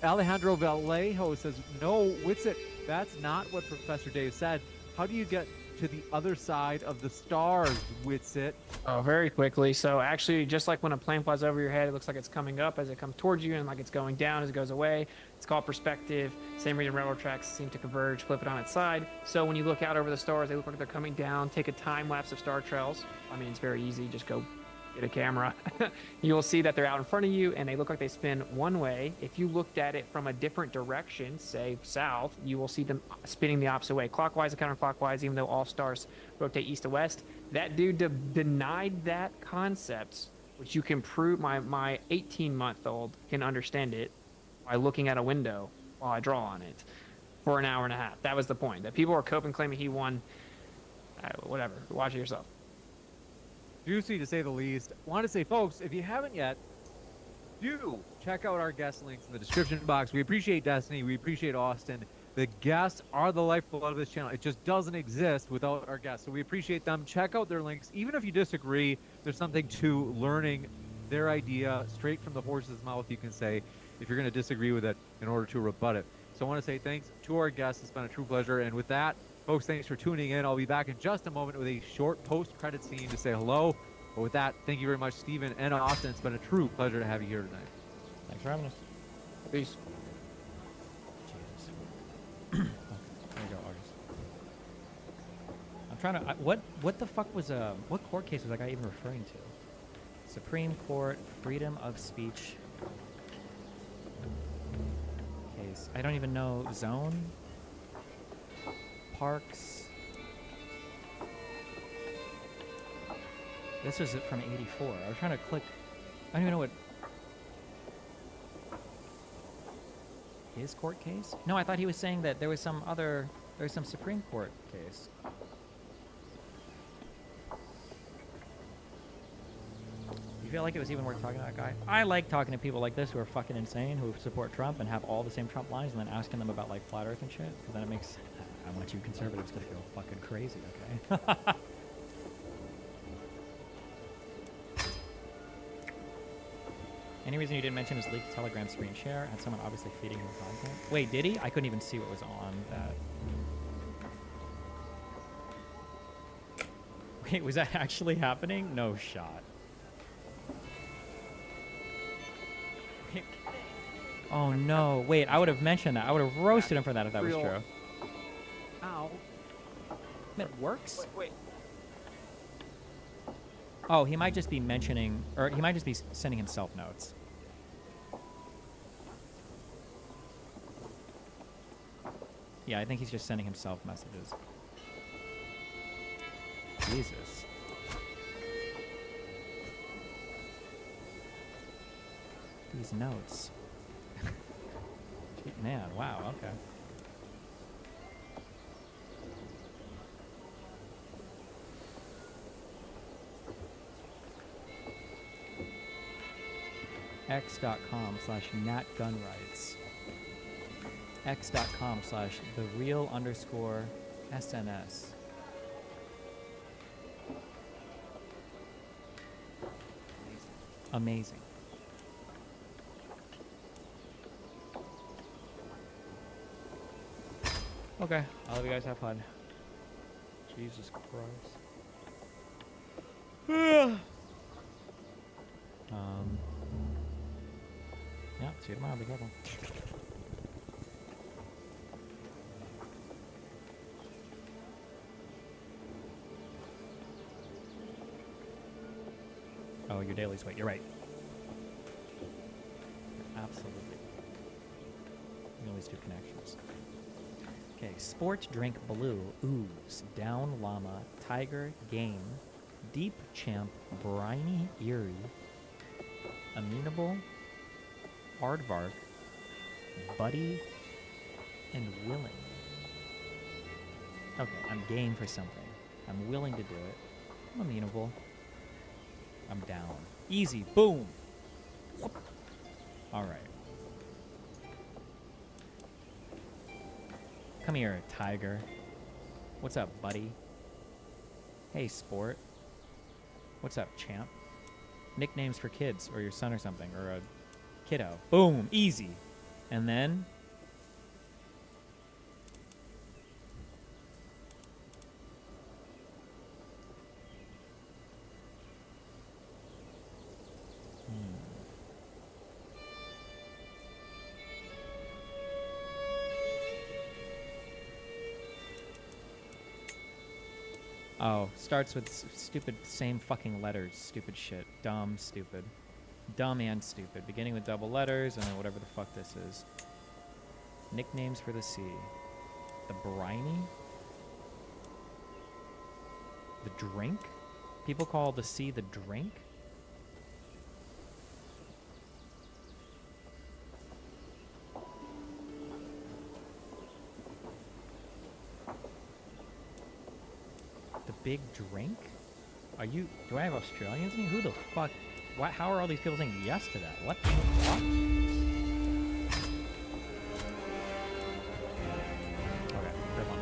Alejandro Vallejo says, no, Whitsit, that's not what Professor Dave said. How do you get to the other side of the stars, Whitsit? Oh, very quickly. So actually, just like when a plane flies over your head, it looks like it's coming up as it comes towards you, and like it's going down as it goes away. It's called perspective. Same reason railroad tracks seem to converge, flip it on its side. So when you look out over the stars, they look like they're coming down. Take a time lapse of star trails. I mean, it's very easy. Just go get a camera. You will see that they're out in front of you, and they look like they spin one way. If you looked at it from a different direction, say south, you will see them spinning the opposite way, clockwise and counterclockwise, even though all stars rotate east to west. That dude denied that concept, which you can prove. My 18-month-old can understand it by looking at a window while I draw on it for an hour and a half. That was the point. That people are coping, claiming he won. Whatever. Watch it yourself. Juicy, to say the least. Want to say, folks, if you haven't yet, do check out our guest links in the description box. We appreciate Destiny. We appreciate Austin. The guests are the lifeblood of this channel. It just doesn't exist without our guests. So we appreciate them. Check out their links. Even if you disagree, there's something to learning their idea straight from the horse's mouth, you can say, if you're going to disagree with it in order to rebut it. So I want to say thanks to our guests. It's been a true pleasure. And with that, folks, thanks for tuning in. I'll be back in just a moment with a short post-credit scene to say hello. But with that, thank you very much, Steven and Austin. It's been a true pleasure to have you here tonight. Thanks for having us. Peace. Jesus. There you go, August. I'm trying to. What the fuck was what court case was that guy even referring to? Supreme Court freedom of speech case. I don't even know zone. Parks. This was from '84. I was trying to click. I don't even know what. His court case? No, I thought he was saying that there was some Supreme Court case. You feel like it was even worth talking to that guy? I like talking to people like this who are fucking insane, who support Trump and have all the same Trump lines, and then asking them about like flat Earth and shit. Because then it makes I want you conservatives to feel fucking crazy, okay? Any reason you didn't mention his leaked Telegram screen share? Had someone obviously feeding him content? Wait, did he? I couldn't even see what was on that. Wait, was that actually happening? No shot. Wait. Oh no. Wait, I would have mentioned that. I would have roasted him for that if that was true. Ow. It works? Wait. Oh, he might just be mentioning, or he might just be sending himself notes. Yeah, I think he's just sending himself messages. Jesus. These notes. Man, wow, okay. x.com/natgunrights. x.com/thereal_SNS. Amazing. Okay, I'll let you guys have fun. Jesus Christ. Yeah, see you tomorrow. Be careful. Oh, your dailies. Wait, you're right. Absolutely. You always do connections. Okay, sport drink blue, ooze, down llama, tiger, game, deep champ, briny, eerie, amenable, aardvark, buddy, and willing. Okay, I'm game for something. I'm willing to do it. I'm amenable. I'm down. Easy. Boom. All right. Come here, tiger. What's up, buddy? Hey, sport. What's up, champ? Nicknames for kids or your son or something, or a kiddo. Boom. Easy. And then... Oh, starts with stupid same fucking letters. Stupid shit. Dumb, stupid. Dumb and stupid. Beginning with double letters and then whatever the fuck this is. Nicknames for the sea. The briny? The drink? People call the sea the drink? The big drink? Are you... Do I have Australians in here? Who the fuck... What, how are all these people saying yes to that? What the fuck? Okay, grip on.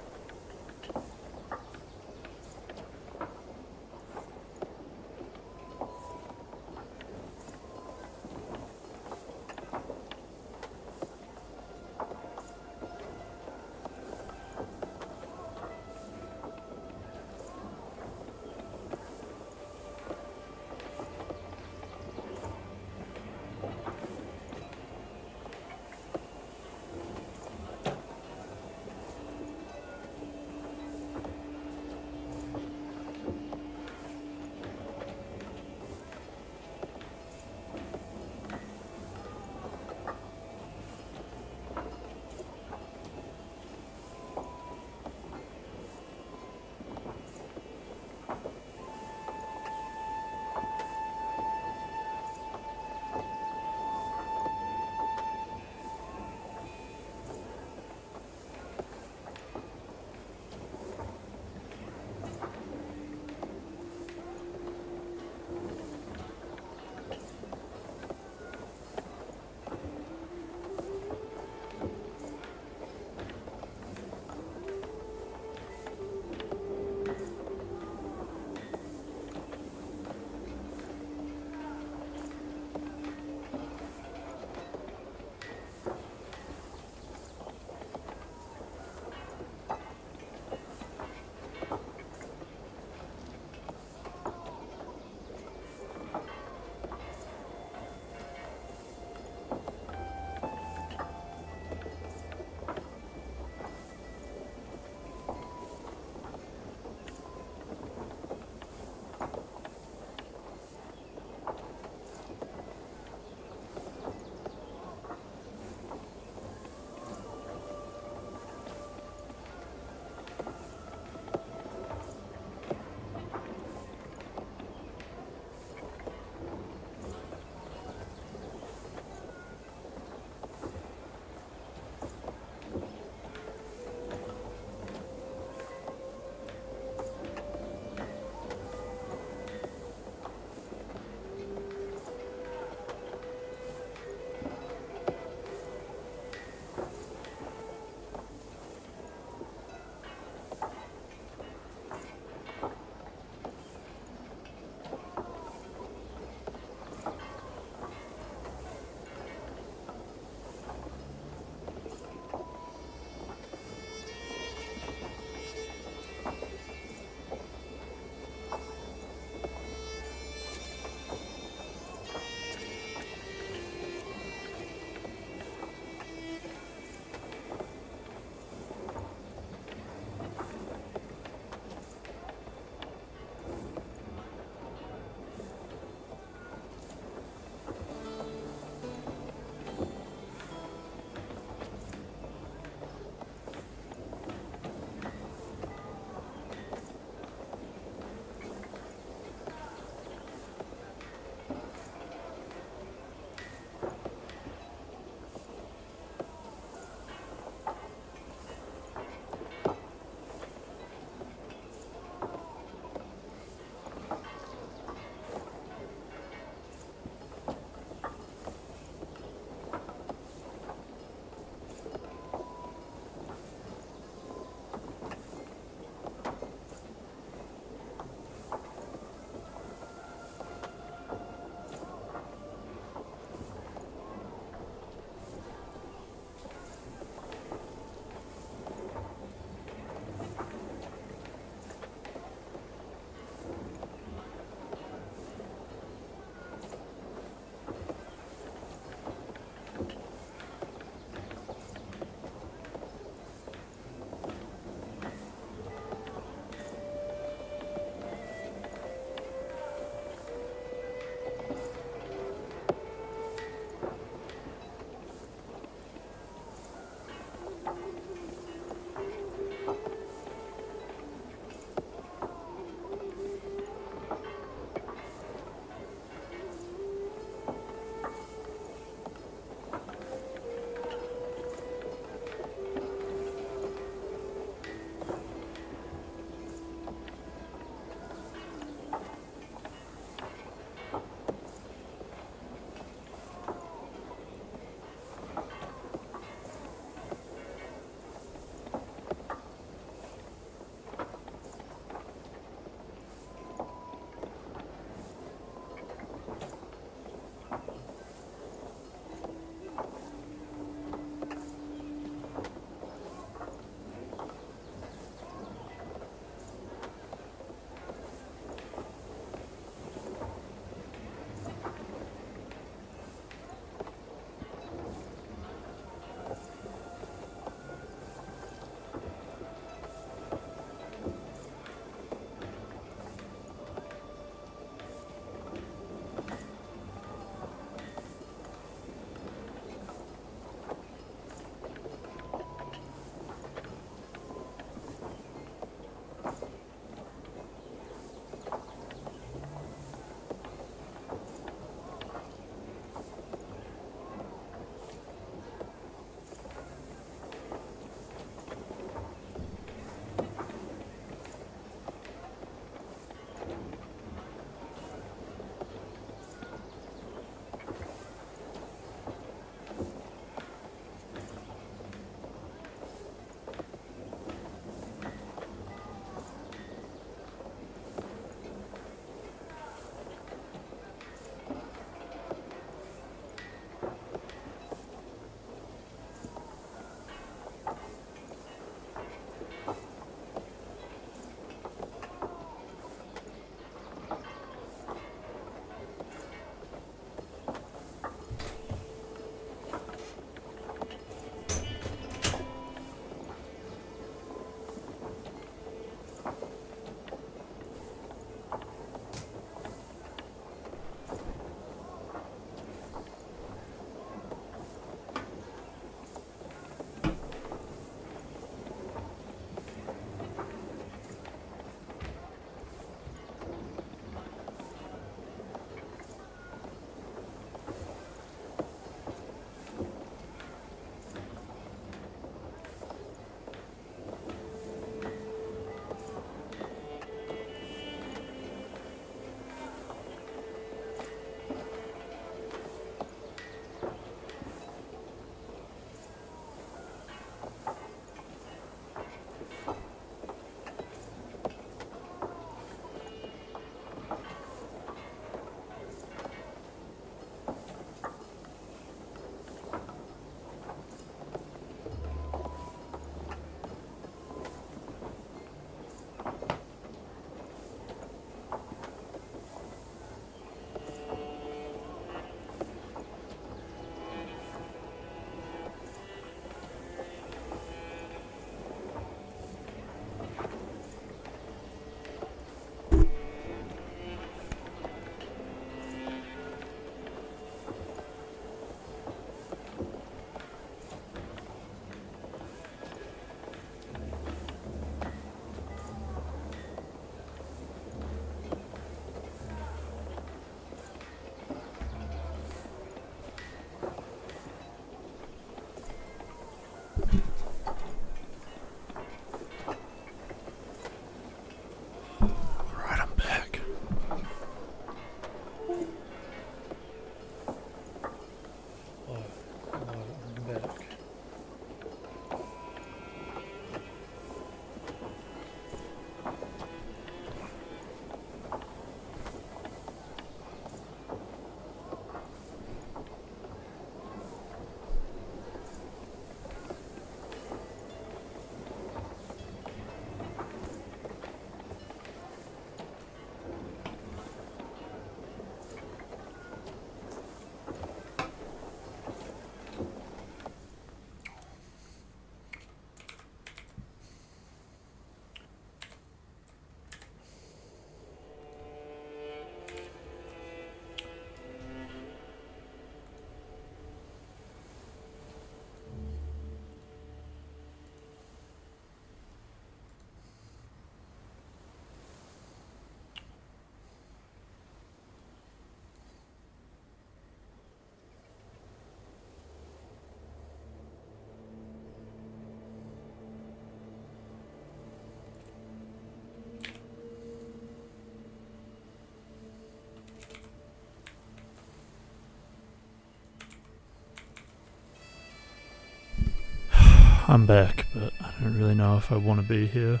I'm back, but I don't really know if I want to be here.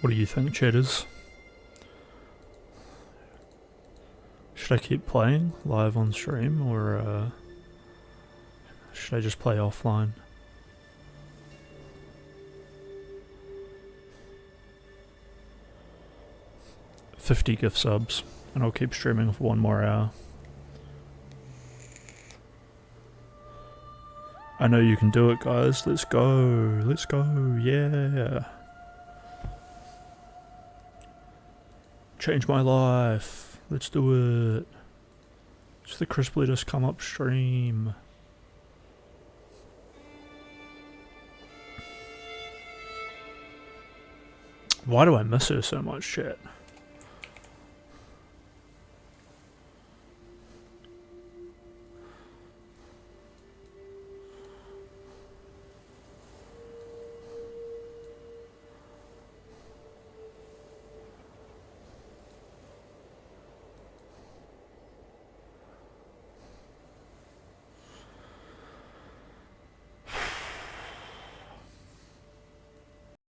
What do you think, chatters? Should I keep playing live on stream, or should I just play offline? $50 gift subs, and I'll keep streaming for 1 more hour. I know you can do it, guys. Let's go. Let's go. Yeah. Change my life. Let's do it. It's the Chris Bleedus come up stream. Why do I miss her so much, chat?